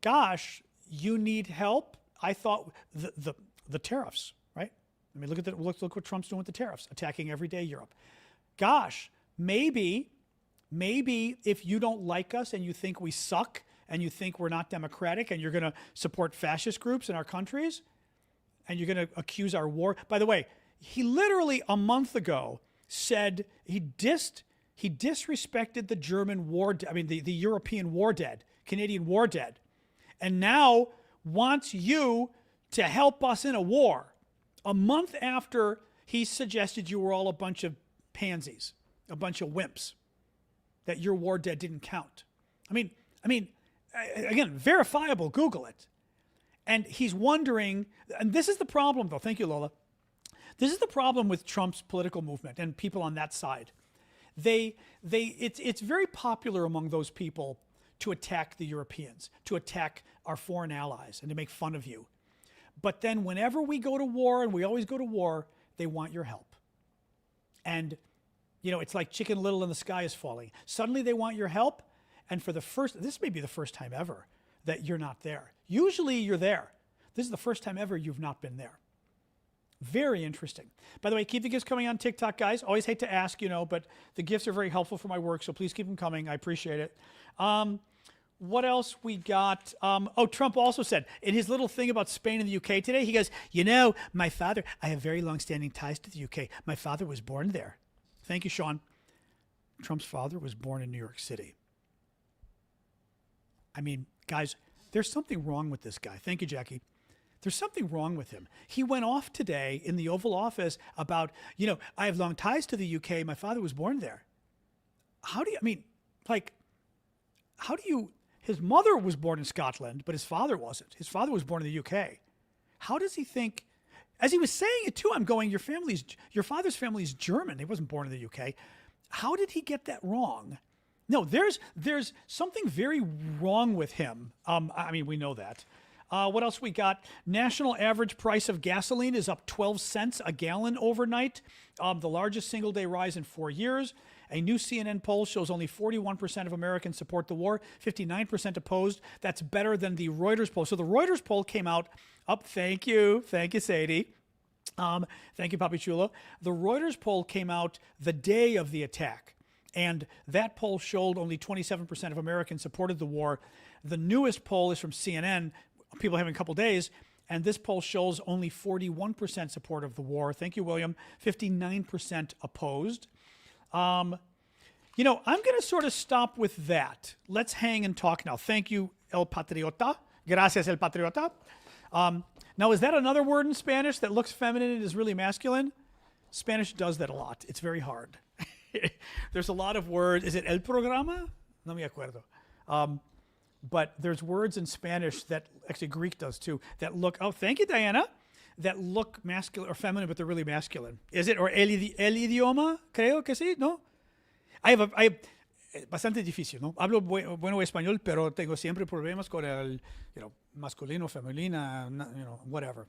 S1: gosh, you need help? I thought the tariffs, right? I mean, look what Trump's doing with the tariffs, attacking everyday Europe. Gosh, maybe if you don't like us and you think we suck and you think we're not democratic and you're going to support fascist groups in our countries and you're going to accuse our war. By the way, he literally a month ago said he disrespected the German the European war dead, Canadian war dead, and now wants you to help us in a war. A month after he suggested you were all a bunch of pansies, a bunch of wimps, that your war dead didn't count. I mean, again, verifiable, Google it. And he's wondering, and this is the problem though, thank you, Lola. This is the problem with Trump's political movement and people on that side. It's very popular among those people to attack the Europeans, to attack our foreign allies, and to make fun of you. But then whenever we go to war, and we always go to war, they want your help. And, it's like Chicken Little and the sky is falling. Suddenly they want your help, and this may be the first time ever that you're not there. Usually you're there. This is the first time ever you've not been there. Very interesting. By the way, keep the gifts coming on TikTok, guys. Always hate to ask, but the gifts are very helpful for my work, so please keep them coming. I appreciate it. What else we got? Trump also said in his little thing about Spain and the UK today, he goes, my father, I have very long-standing ties to the UK. My father was born there. Thank you, Sean. Trump's father was born in New York City. I mean, guys, there's something wrong with this guy. Thank you, Jackie. There's something wrong with him. He went off today in the Oval Office about, I have long ties to the UK. My father was born there. His mother was born in Scotland, but his father wasn't. His father was born in the UK. How does he think, as he was saying it too, I'm going, your father's family is German. He wasn't born in the UK. How did he get that wrong? No, there's something very wrong with him. We know that. What else we got? National average price of gasoline is up 12 cents a gallon overnight, the largest single-day rise in 4 years. A new CNN poll shows only 41% of Americans support the war, 59% opposed. That's better than the Reuters poll. So the Reuters poll came out up. Thank you, Sadie. Thank you, Papi Chulo. The Reuters poll came out the day of the attack, and that poll showed only 27% of Americans supported the war. The newest poll is from CNN. People having a couple days, and this poll shows only 41% support of the war. Thank you, William. 59% opposed. I'm going to sort of stop with that. Let's hang and talk now. Thank you, El Patriota. Gracias, El Patriota. Now, is that another word in Spanish that looks feminine and is really masculine? Spanish does that a lot. It's very hard. There's a lot of words. Is it el programa? No me acuerdo. But there's words in Spanish that, actually Greek does too, that look, thank you, Diana, that look masculine or feminine, but they're really masculine. Is it? Or el idioma? Creo que sí, ¿no? I have bastante difícil, ¿no? Hablo bueno español, pero tengo siempre problemas con el, masculino, femenina, whatever.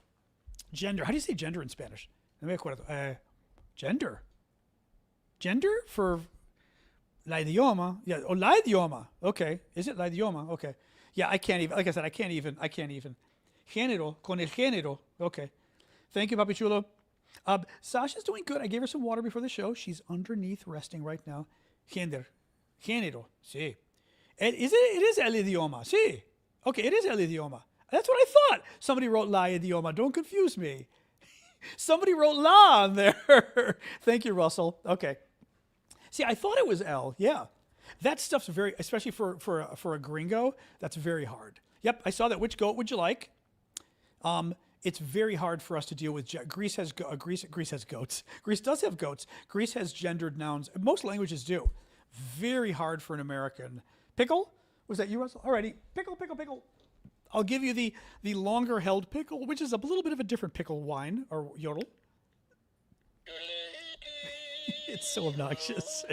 S1: Gender. How do you say gender in Spanish? No me acuerdo. Gender. Gender for la idioma. Yeah. Oh, la idioma. Okay. Is it la idioma? Okay. Yeah, I can't even, like I said, I can't even. Género, con el género. Okay. Thank you, Papi Chulo. Sasha's doing good. I gave her some water before the show. She's underneath resting right now. Género, sí. It is el idioma, sí. Okay, it is el idioma. That's what I thought. Somebody wrote la idioma. Don't confuse me. Somebody wrote la on there. Thank you, Russell. Okay. See, I thought it was L. Yeah. That stuff's very, especially for a gringo, that's very hard. Yep, I saw that. Which goat would you like? It's very hard for us to deal with. Greece has goats. Greece does have goats. Greece has gendered nouns. Most languages do. Very hard for an American. Pickle? Was that you, Russell? Alrighty. Pickle. I'll give you the longer held pickle, which is a little bit of a different pickle wine or yodel. It's so obnoxious.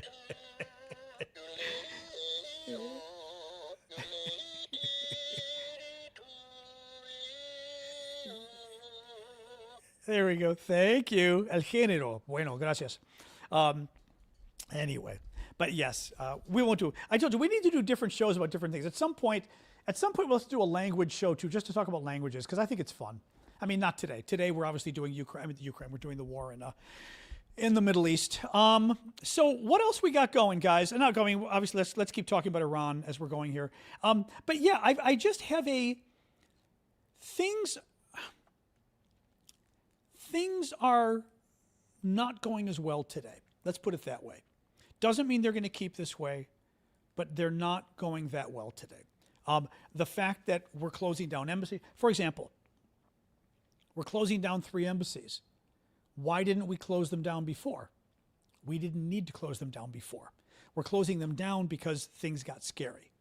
S1: There we go. Thank you. El género. Bueno, gracias. Anyway, but yes, we won't do. I told you we need to do different shows about different things. At some point, let's do a language show too, just to talk about languages, because I think it's fun. I mean, not today. Today we're obviously doing Ukraine. We're doing the war in the Middle East. So what else we got going, guys? And not going. Obviously, let's keep talking about Iran as we're going here. But yeah, I just have things are not going as well today. Let's put it that way. Doesn't mean they're going to keep this way, but they're not going that well today. The fact that we're closing down embassies, for example, we're closing down 3 embassies. Why didn't we close them down before? We didn't need to close them down before. We're closing them down because things got scary.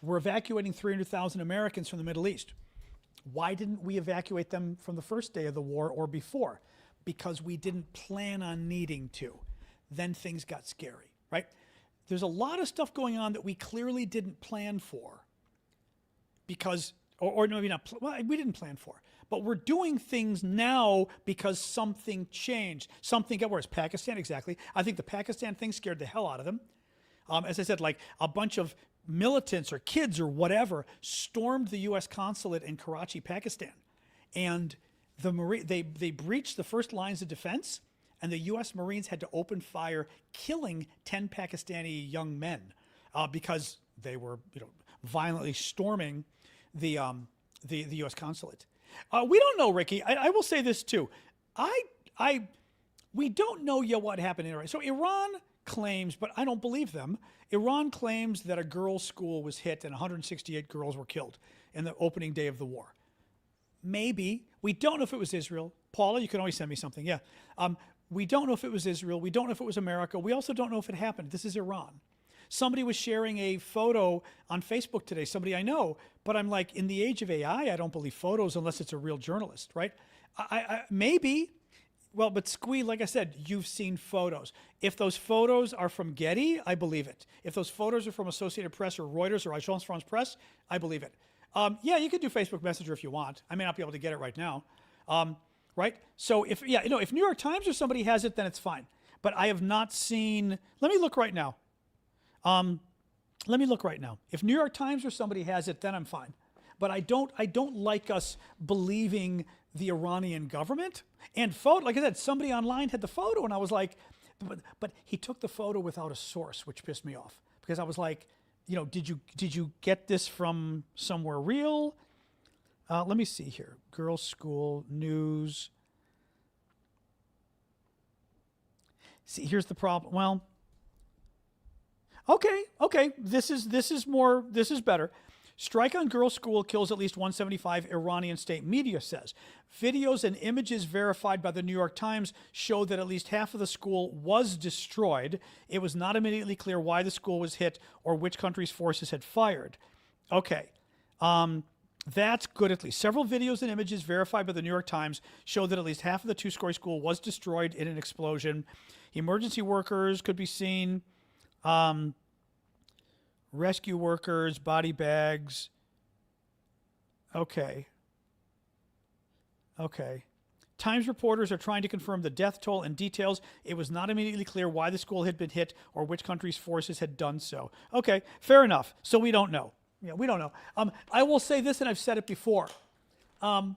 S1: We're evacuating 300,000 Americans from the Middle East. Why didn't we evacuate them from the first day of the war or before? Because we didn't plan on needing to. Then things got scary, right? There's a lot of stuff going on that we clearly didn't plan for because, or maybe not, well, we didn't plan for, but we're doing things now because something changed. Something got worse. Pakistan, exactly. I think the Pakistan thing scared the hell out of them. As I said, like a bunch of militants or kids or whatever stormed the U.S. consulate in Karachi, Pakistan, and they breached the first lines of defense, and the U.S. Marines had to open fire, killing 10 Pakistani young men because they were violently storming the U.S. consulate. We don't know, Ricky. I will say this too. We don't know yet what happened in Iran. So Iran claims, but I don't believe them. Iran claims that a girls' school was hit and 168 girls were killed in the opening day of the war. Maybe. We don't know if it was Israel. Paula, you can always send me something. Yeah. We don't know if it was Israel. We don't know if it was America. We also don't know if it happened. This is Iran. Somebody was sharing a photo on Facebook today, somebody I know, but I'm like, in the age of AI, I don't believe photos unless it's a real journalist, right? Maybe. Well, but Squee, like I said, you've seen photos. If those photos are from Getty, I believe it. If those photos are from Associated Press or Reuters or Agence France Presse, I believe it. Yeah, you can do Facebook Messenger if you want. I may not be able to get it right now. Right? So if New York Times or somebody has it, then it's fine. But I have not seen, let me look right now. If New York Times or somebody has it, then I'm fine. But I don't like us believing the Iranian government. And like I said, somebody online had the photo, and I was like, but he took the photo without a source, which pissed me off, because I was like, did you get this from somewhere real? Let me see here. Girls' school news. See, here's the problem. Well, okay. This is better. Strike on girls' school kills at least 175, Iranian state media says. Videos and images verified by the New York Times show that at least half of the school was destroyed. It was not immediately clear why the school was hit or which country's forces had fired. Okay. That's good at least. Several videos and images verified by the New York Times show that at least half of the two-story school was destroyed in an explosion. Emergency workers could be seen. Rescue workers, body bags. Okay. Times reporters are trying to confirm the death toll and details. It was not immediately clear why the school had been hit or which country's forces had done so. Okay, fair enough. So we don't know. Yeah, we don't know. I will say this, and I've said it before. The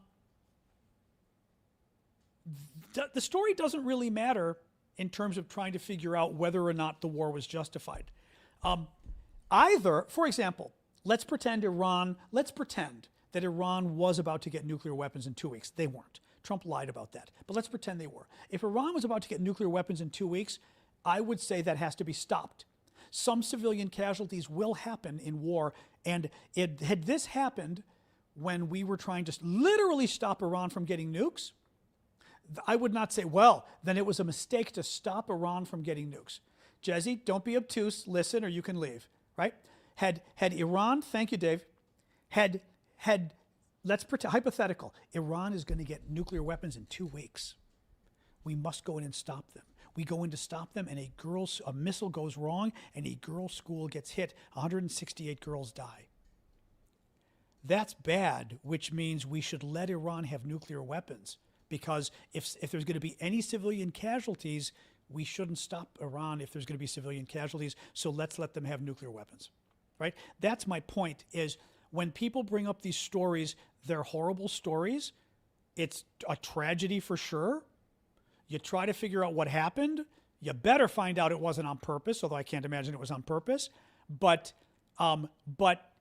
S1: story doesn't really matter in terms of trying to figure out whether or not the war was justified. Either, for example, let's pretend that Iran was about to get nuclear weapons in 2 weeks. They weren't. Trump lied about that. But let's pretend they were. If Iran was about to get nuclear weapons in 2 weeks, I would say that has to be stopped. Some civilian casualties will happen in war, and had this happened when we were trying to literally stop Iran from getting nukes, I would not say, well, then it was a mistake to stop Iran from getting nukes. Jesse, don't be obtuse, listen, or you can leave, right? Had Iran, thank you, Dave, let's pretend, hypothetical, Iran is going to get nuclear weapons in 2 weeks. We must go in and stop them. We go in to stop them, and a missile goes wrong, and a girls' school gets hit. 168 girls die. That's bad, which means we should let Iran have nuclear weapons, because if there's going to be any civilian casualties, we shouldn't stop Iran if there's going to be civilian casualties, so let's let them have nuclear weapons, right? That's my point, is when people bring up these stories, they're horrible stories. It's a tragedy for sure. You try to figure out what happened. You better find out it wasn't on purpose, although I can't imagine it was on purpose. But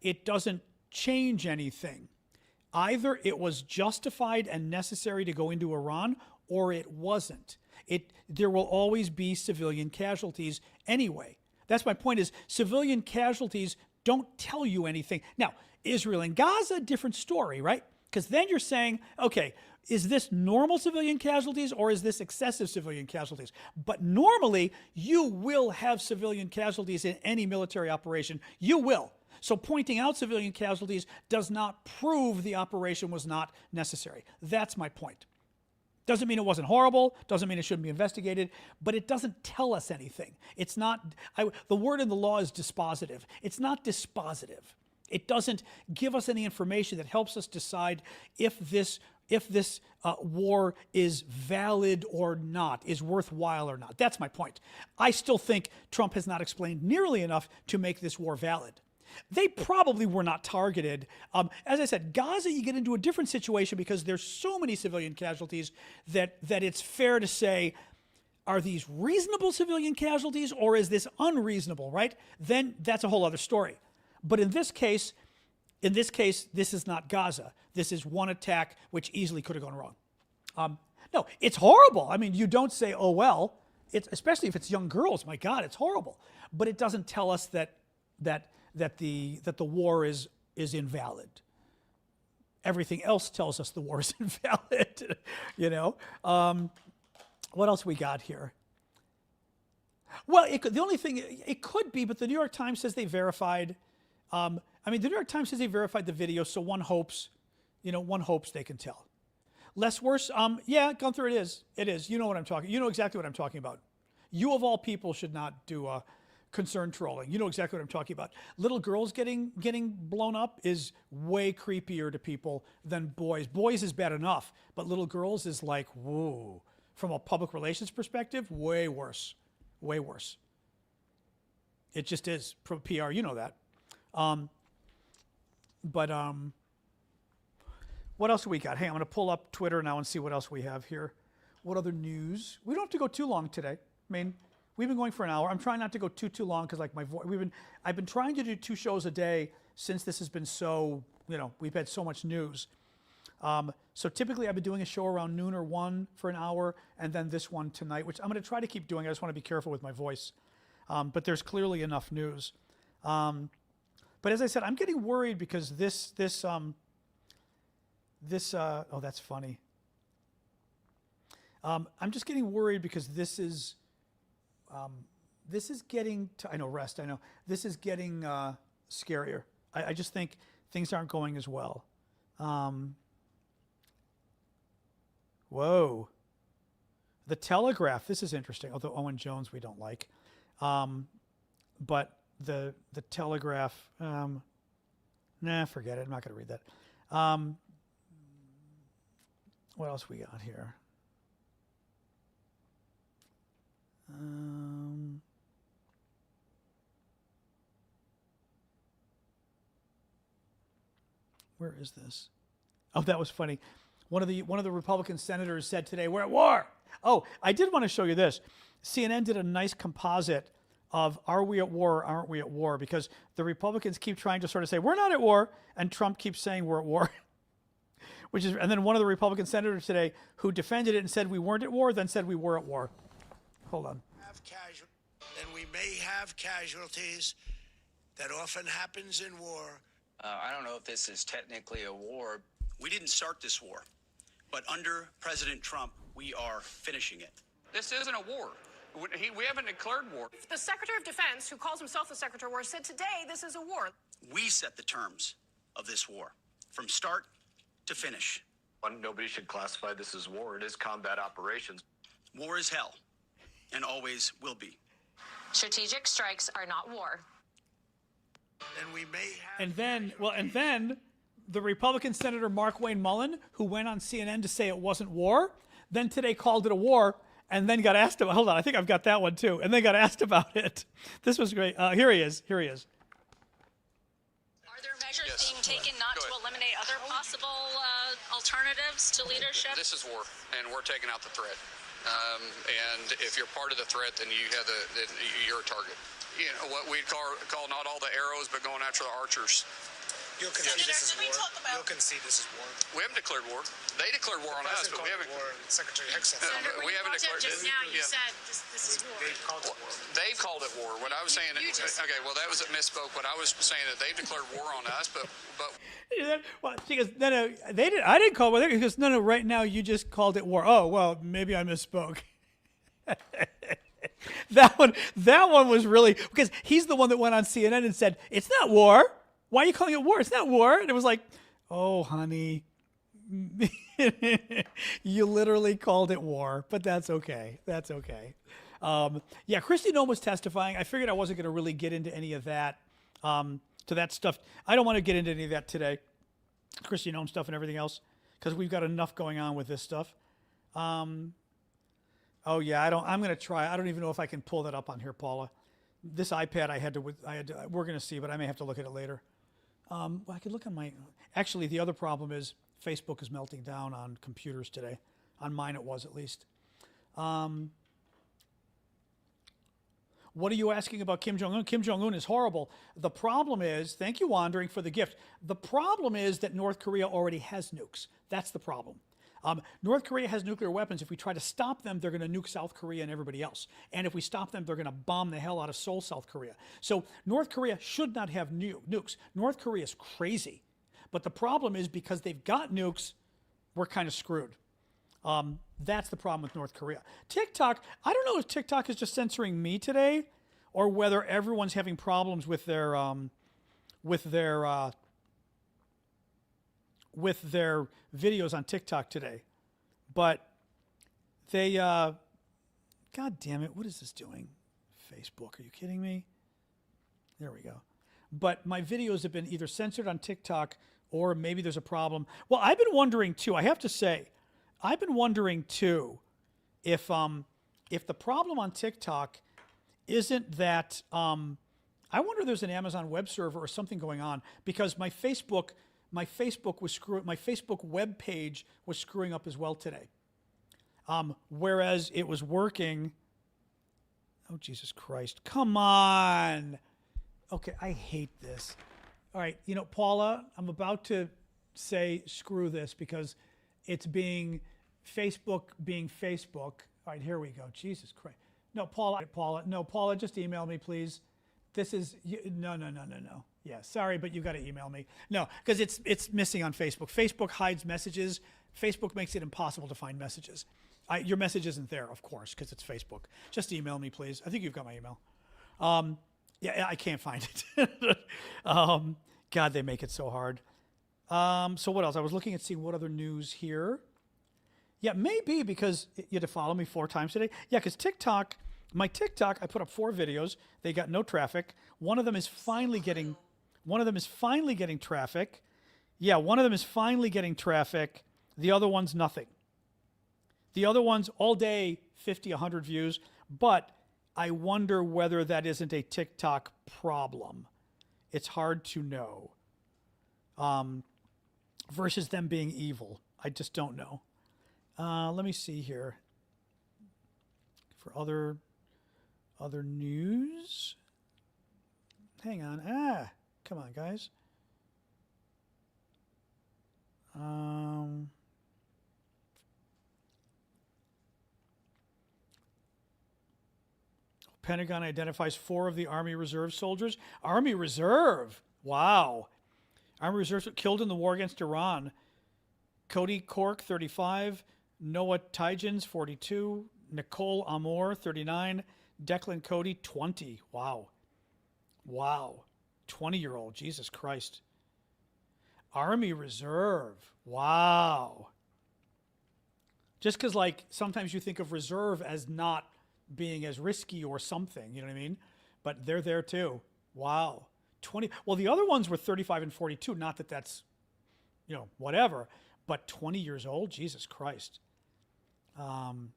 S1: it doesn't change anything. Either it was justified and necessary to go into Iran, or it wasn't. There will always be civilian casualties anyway. That's my point, is civilian casualties don't tell you anything. Now, Israel and Gaza, different story, right? Because then you're saying, okay, is this normal civilian casualties or is this excessive civilian casualties? But normally, you will have civilian casualties in any military operation. You will. So pointing out civilian casualties does not prove the operation was not necessary. That's my point. Doesn't mean it wasn't horrible, doesn't mean it shouldn't be investigated, but it doesn't tell us anything. It's not, the word in the law is dispositive. It's not dispositive. It doesn't give us any information that helps us decide if this war is valid or not, is worthwhile or not. That's my point. I still think Trump has not explained nearly enough to make this war valid. They probably were not targeted. As I said, Gaza, you get into a different situation because there's so many civilian casualties that it's fair to say, are these reasonable civilian casualties or is this unreasonable, right? Then that's a whole other story. But in this case, this is not Gaza. This is one attack which easily could have gone wrong. No, it's horrible. I mean, you don't say, oh, well, especially if it's young girls. My God, it's horrible. But it doesn't tell us that the war is invalid. everything else tells us the war is invalid. You know, what else we got here? Well, the only thing it could be, but the New York Times says they verified. I mean, the New York Times says they verified the video, so one hopes they can tell. Less worse? Yeah, Gunther, it is. It is. You know what I'm talking. You know exactly what I'm talking about. You of all people should not do concern trolling. You know exactly what I'm talking about. Little girls getting blown up is way creepier to people than boys. Boys is bad enough, but little girls is like, whoa. From a public relations perspective, way worse. Way worse. It just is. PR, you know that. What else do we got? Hey, I'm going to pull up Twitter now and see what else we have here. What other news? We don't have to go too long today. I mean, we've been going for an hour. I'm trying not to go too long because like my voice. I've been trying to do 2 shows a day since this has been so. We've had so much news. So typically I've been doing a show around noon or 1 for an hour, and then this one tonight, which I'm going to try to keep doing. I just want to be careful with my voice. But there's clearly enough news. But as I said, I'm getting worried because oh, that's funny. I'm just getting worried because this is getting to, I know, rest, I know. This is getting scarier. I just think things aren't going as well. Whoa. The Telegraph, this is interesting, although Owen Jones we don't like. But the Telegraph, forget it, I'm not going to read that. What else we got here? Where is this? Oh, that was funny. One of the Republican senators said today, "We're at war." Oh, I did want to show you this. CNN did a nice composite of "Are we at war or aren't we at war?" Because the Republicans keep trying to sort of say we're not at war, and Trump keeps saying we're at war. And then one of the Republican senators today who defended it and said we weren't at war, then said we were at war. Hold on.
S5: And we may have casualties. That often happens in war.
S6: I don't know if this is technically a war. We didn't start this war, but under President Trump, we are finishing it.
S3: This isn't a war. We haven't declared war.
S7: The Secretary of Defense, who calls himself the Secretary of War, said today this is a war.
S6: We set the terms of this war, from start to finish.
S8: Nobody should classify this as war. It is combat operations.
S6: War is hell, and always will be.
S9: Strategic strikes are not war.
S5: And we may have.
S1: And then the Republican Senator Mark Wayne Mullen, who went on CNN to say it wasn't war, then today called it a war, and then got asked about. Hold on, I think I've got that one too. And then got asked about it. This was great. Here he is.
S9: Are there measures being taken not to eliminate other possible alternatives to leadership?
S3: This is war, and we're taking out the threat. And if you're part of the threat, then you're a target. You know, what we'd call not all the arrows, but going after the archers.
S5: You'll concede this is war. You'll concede this is war.
S3: We haven't declared war. They declared war on us, but we haven't.
S5: War. Secretary Hicks said
S9: Senator,
S3: we haven't declared.
S9: Just now you said this is war.
S5: They've called it war.
S3: They've called it war. What I was saying. Okay, well that was a misspoke. What I was saying that they've declared war on us, but.
S1: Well, she goes, no, they did. I didn't call it. He goes, no, right now you just called it war. Oh, well, maybe I misspoke. That one was really, because he's the one that went on CNN and said, it's not war. Why are you calling it war? It's not war. And it was like, oh, honey, you literally called it war, but that's okay. That's okay. Yeah, Kristi Noem was testifying. I figured I wasn't going to really get into any of that, to that stuff. I don't want to get into any of that today, Kristi Noem stuff and everything else, because we've got enough going on with this stuff. Oh yeah, I'm going to try. I don't even know if I can pull that up on here, Paula. This iPad we're going to see, but I may have to look at it later. Well, I could look on actually the other problem is Facebook is melting down on computers today. On mine it was, at least. What are you asking about Kim Jong-un? Kim Jong-un is horrible. The problem is, thank you, Wandering, for the gift. The problem is that North Korea already has nukes. That's the problem. North Korea has nuclear weapons. If we try to stop them, they're going to nuke South Korea and everybody else. And if we stop them, they're going to bomb the hell out of Seoul, South Korea. So North Korea should not have nukes. North Korea is crazy. But the problem is because they've got nukes, we're kind of screwed. That's the problem with North Korea. TikTok, I don't know if TikTok is just censoring me today or whether everyone's having problems with their videos on TikTok today. But they, God damn it, what is this doing? Facebook, are you kidding me? There we go. But my videos have been either censored on TikTok or maybe there's a problem. Well, I've been wondering too, I have to say, I've been wondering too if the problem on TikTok isn't that I wonder if there's an Amazon web server or something going on because my Facebook web page was screwing up as well today. Whereas it was working. Oh, Jesus Christ. Come on. Okay, I hate this. All right, you know, Paula, I'm about to say screw this because it's Facebook being Facebook. All right, here we go. Jesus Christ. No, Paula, just email me, please. This is, no. Yeah, sorry, but you've got to email me. No, because it's missing on Facebook. Facebook hides messages. Facebook makes it impossible to find messages. Your message isn't there, of course, because it's Facebook. Just email me, please. I think you've got my email. Yeah, I can't find it. God, they make it so hard. So what else? I was looking at seeing what other news here. Yeah, maybe because you had to follow me 4 times today. Yeah, because my TikTok, I put up 4 videos. They got no traffic. One of them is finally getting traffic. Yeah, one of them is finally getting traffic. The other one's nothing. The other one's all day 50, 100 views. But I wonder whether that isn't a TikTok problem. It's hard to know. Versus them being evil. I just don't know. Let me see here. For other news. Hang on. Come on, guys. Pentagon identifies 4 of the Army Reserve soldiers. Army Reserve. Wow. Army Reserves killed in the war against Iran. Cody Cork, 35. Noah Tygens, 42. Nicole Amor, 39. Declan Cody, 20. Wow. 20-year-old. Jesus Christ. Army Reserve. Wow. Just because, like, sometimes you think of reserve as not being as risky or something, you know what I mean? But they're there too. Wow. 20. Well, the other ones were 35 and 42. Not that that's, whatever. But 20 years old? Jesus Christ. Wow.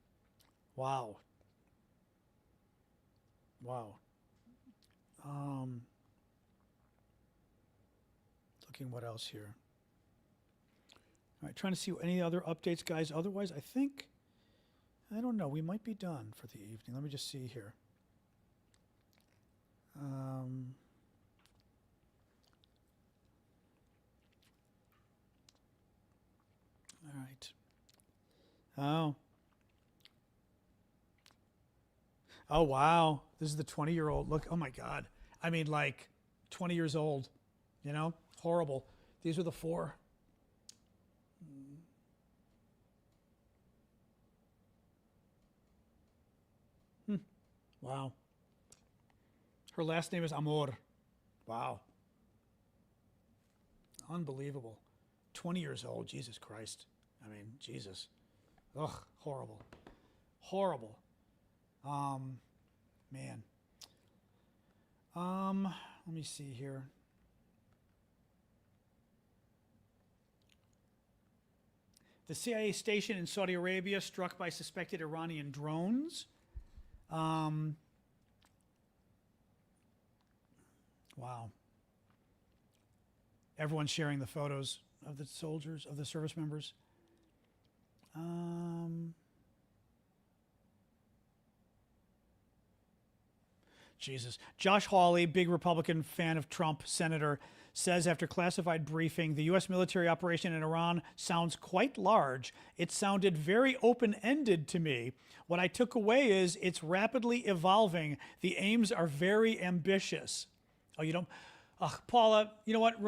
S1: Looking what else here. All right, trying to see any other updates, guys. Otherwise, I don't know. We might be done for the evening. Let me just see here. All right. Oh, wow. This is the 20-year-old. Look, oh, my God. I mean, like, 20 years old. Horrible. These are the 4. Wow. Her last name is Amor. Wow. Unbelievable. 20 years old. Jesus Christ. I mean, Jesus. Ugh, horrible. Man. Let me see here. The CIA station in Saudi Arabia struck by suspected Iranian drones. Wow. Everyone's sharing the photos of the soldiers, of the service members. Jesus. Josh Hawley, big Republican fan of Trump, senator, says after classified briefing, the U.S. military operation in Iran sounds quite large. It sounded very open-ended to me. What I took away is it's rapidly evolving. The aims are very ambitious. Oh, you don't? Paula, you know what?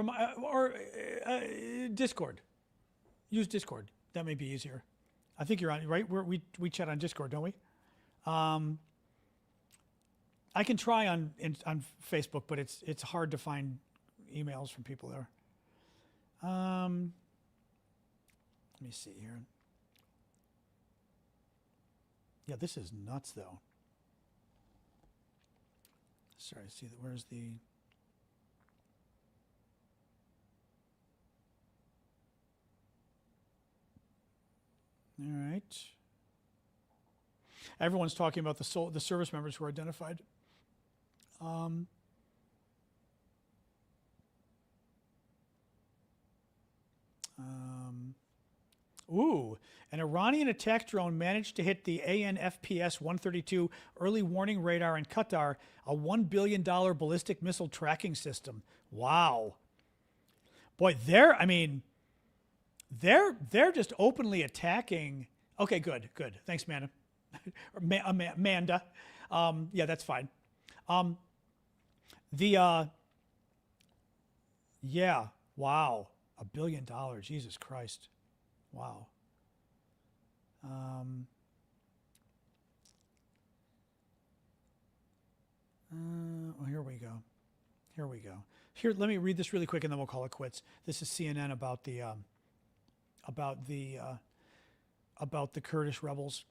S1: Discord. Use Discord. That may be easier. I think you're on, right? We chat on Discord, don't we? I can try on Facebook, but it's hard to find emails from people there. Let me see here. Yeah, this is nuts, though. Sorry, see that. Where's the? All right. Everyone's talking about the service members who are identified. An Iranian attack drone managed to hit the ANFPS-132 early warning radar in Qatar, a $1 billion ballistic missile tracking system. Wow. Boy, they're just openly attacking. Okay, good. Thanks, Amanda. Amanda. Yeah, that's fine. Yeah, wow. $1 billion, Jesus Christ. Wow. Well, here we go. Here, let me read this really quick, and then we'll call it quits. This is CNN about the Kurdish rebels.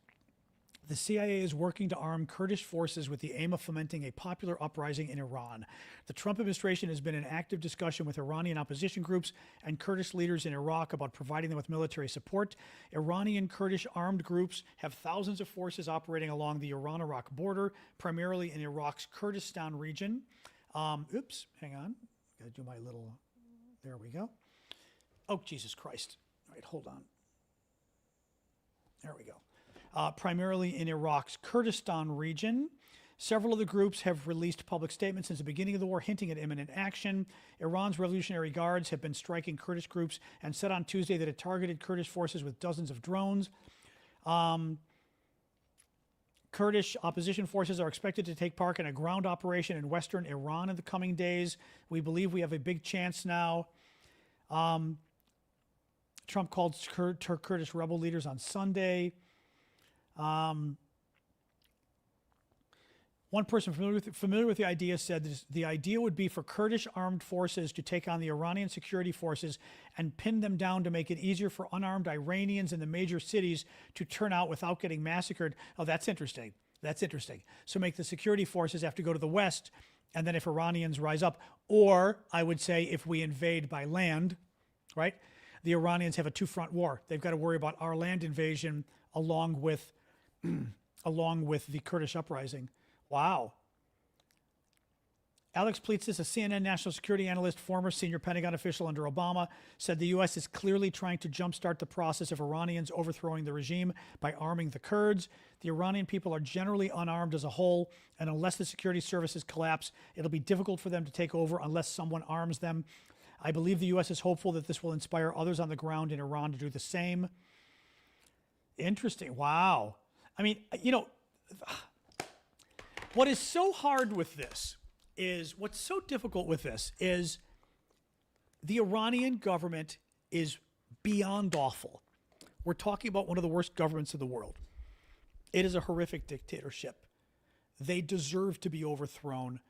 S1: The CIA is working to arm Kurdish forces with the aim of fomenting a popular uprising in Iran. The Trump administration has been in active discussion with Iranian opposition groups and Kurdish leaders in Iraq about providing them with military support. Iranian Kurdish armed groups have thousands of forces operating along the Iran-Iraq border, primarily in Iraq's Kurdistan region. Oops, hang on. Gotta do my little, there we go. Oh, Jesus Christ. All right, hold on. There we go. Primarily in Iraq's Kurdistan region. Several of the groups have released public statements since the beginning of the war hinting at imminent action. Iran's Revolutionary Guards have been striking Kurdish groups and said on Tuesday that it targeted Kurdish forces with dozens of drones. Kurdish opposition forces are expected to take part in a ground operation in western Iran in the coming days. We believe we have a big chance now. Trump called Kurdish rebel leaders on Sunday. One person familiar with the idea said that the idea would be for Kurdish armed forces to take on the Iranian security forces and pin them down to make it easier for unarmed Iranians in the major cities to turn out without getting massacred. Oh, that's interesting. So make the security forces have to go to the west, and then if Iranians rise up, or I would say if we invade by land, right? The Iranians have a two-front war. They've got to worry about our land invasion along with the Kurdish uprising. Wow. Alex Pleitsis, a CNN national security analyst, former senior Pentagon official under Obama, said the U.S. is clearly trying to jumpstart the process of Iranians overthrowing the regime by arming the Kurds. The Iranian people are generally unarmed as a whole, and unless the security services collapse, it'll be difficult for them to take over unless someone arms them. I believe the U.S. is hopeful that this will inspire others on the ground in Iran to do the same. Interesting. Wow. I mean, you know, what is so hard with this is, what's so difficult with this is the Iranian government is beyond awful. We're talking about one of the worst governments in the world. It is a horrific dictatorship. They deserve to be overthrown.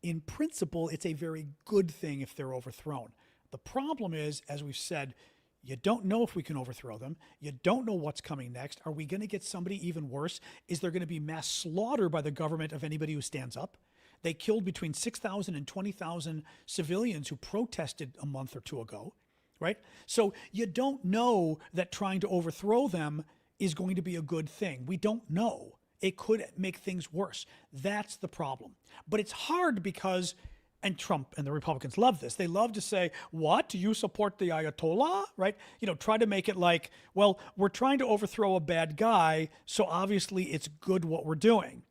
S1: In principle, it's a very good thing if they're overthrown. The problem is, as we've said, you don't know if we can overthrow them. You don't know what's coming next. Are we going to get somebody even worse? Is there going to be mass slaughter by the government of anybody who stands up? They killed between 6,000 and 20,000 civilians who protested a month or two ago, right? So you don't know that trying to overthrow them is going to be a good thing. We don't know. It could make things worse. That's the problem. But it's hard because, and Trump and the Republicans love this. They love to say, what? Do you support the Ayatollah? Right? You know, try to make it like, well, we're trying to overthrow a bad guy, so obviously it's good what we're doing.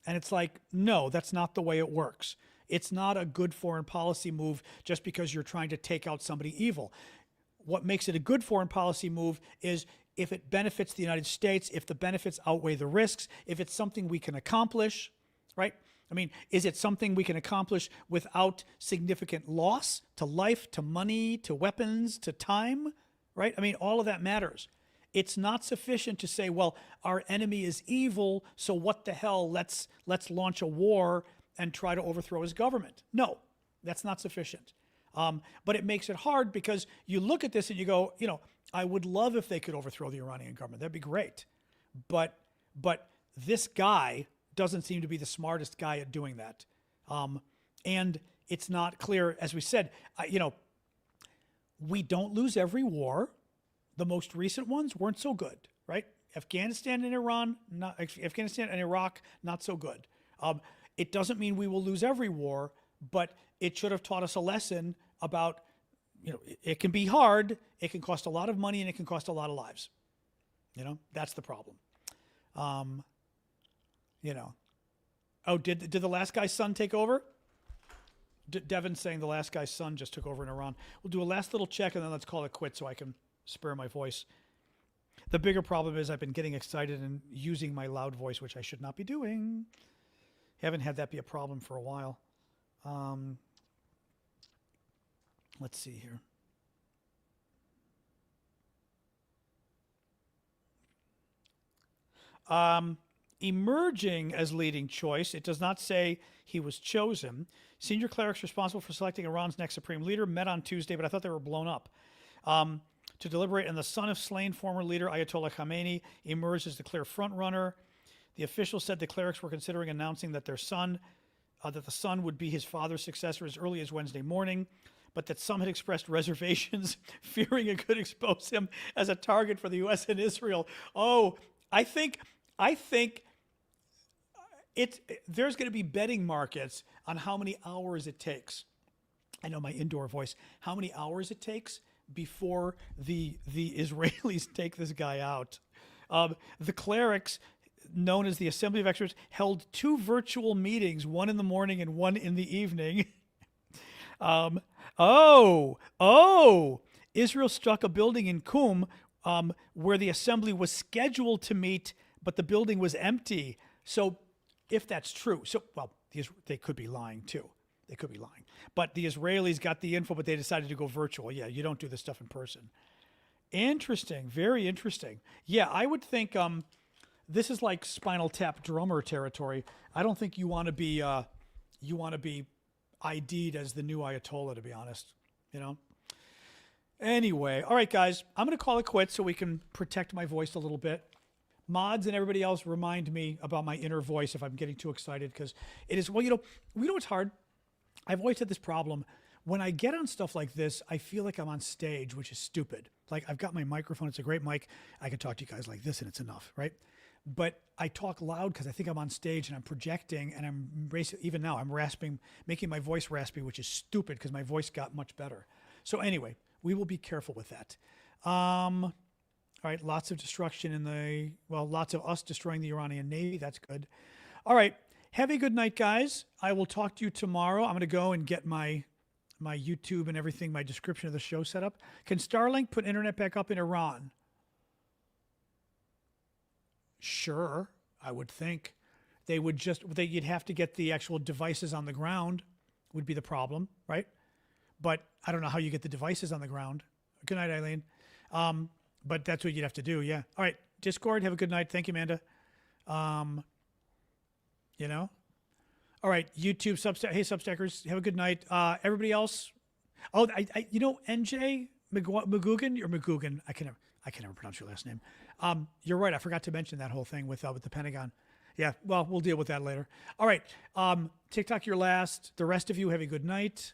S1: And it's like, no, that's not the way it works. It's not a good foreign policy move just because you're trying to take out somebody evil. What makes it a good foreign policy move is if it benefits the United States, if the benefits outweigh the risks, if it's something we can accomplish, right? I mean, is it something we can accomplish without significant loss to life, to money, to weapons, to time, right? I mean, all of that matters. It's not sufficient to say, well, our enemy is evil, so what the hell, let's launch a war and try to overthrow his government. No, that's not sufficient. But it makes it hard because you look at this and you go, I would love if they could overthrow the Iranian government. That'd be great. But this guy doesn't seem to be the smartest guy at doing that. And it's not clear, as we said, we don't lose every war. The most recent ones weren't so good, right? Afghanistan and Afghanistan and Iraq, not so good. It doesn't mean we will lose every war, but it should have taught us a lesson about, it can be hard, it can cost a lot of money, and it can cost a lot of lives. That's the problem. Oh, did the last guy's son take over? Devin's saying the last guy's son just took over in Iran. We'll do a last little check and then let's call it quits so I can spare my voice. The bigger problem is I've been getting excited and using my loud voice, which I should not be doing. Haven't had that be a problem for a while. Let's see here. Emerging as leading choice. It does not say he was chosen. Senior clerics responsible for selecting Iran's next supreme leader met on Tuesday, but I thought they were blown up. To deliberate, and the son of slain former leader Ayatollah Khamenei emerged as the clear front runner. The officials said the clerics were considering announcing that the son would be his father's successor as early as Wednesday morning, but that some had expressed reservations, fearing it could expose him as a target for the U.S. and Israel. Oh, I think there's going to be betting markets on how many hours it takes. I know my indoor voice. How many hours it takes before the Israelis take this guy out. The clerics, known as the Assembly of Experts, held 2 virtual meetings, one in the morning and one in the evening. Israel struck a building in Qum where the assembly was scheduled to meet, but the building was empty. So if that's true, they could be lying too. They could be lying. But the Israelis got the info, but they decided to go virtual. Yeah, you don't do this stuff in person. Interesting. Very interesting. Yeah, I would think this is like Spinal Tap drummer territory. I don't think you want to be ID'd as the new Ayatollah, to be honest. Anyway, all right, guys, I'm going to call it quits so we can protect my voice a little bit. Mods and everybody else remind me about my inner voice if I'm getting too excited, because it is, we know what's hard? I've always had this problem. When I get on stuff like this, I feel like I'm on stage, which is stupid. Like, I've got my microphone. It's a great mic. I can talk to you guys like this, and it's enough, right? But I talk loud because I think I'm on stage and I'm projecting, and I'm even now I'm rasping, making my voice raspy, which is stupid because my voice got much better. So anyway, we will be careful with that. All right, lots of destruction lots of us destroying the Iranian Navy. That's good. All right, have a good night, guys. I will talk to you tomorrow. I'm going to go and get my YouTube and everything, my description of the show set up. Can Starlink put internet back up in Iran? Sure, I would think. You'd have to get the actual devices on the ground would be the problem, right? But I don't know how you get the devices on the ground. Good night, Eileen. But that's what you'd have to do, yeah. All right, Discord, have a good night. Thank you, Amanda. All right, YouTube, Substack. Hey, Substackers, have a good night. Everybody else. Oh, NJ McGugan or McGugan. I can never pronounce your last name. You're right. I forgot to mention that whole thing with the Pentagon. Yeah, well, we'll deal with that later. All right, TikTok, you're last. The rest of you, have a good night.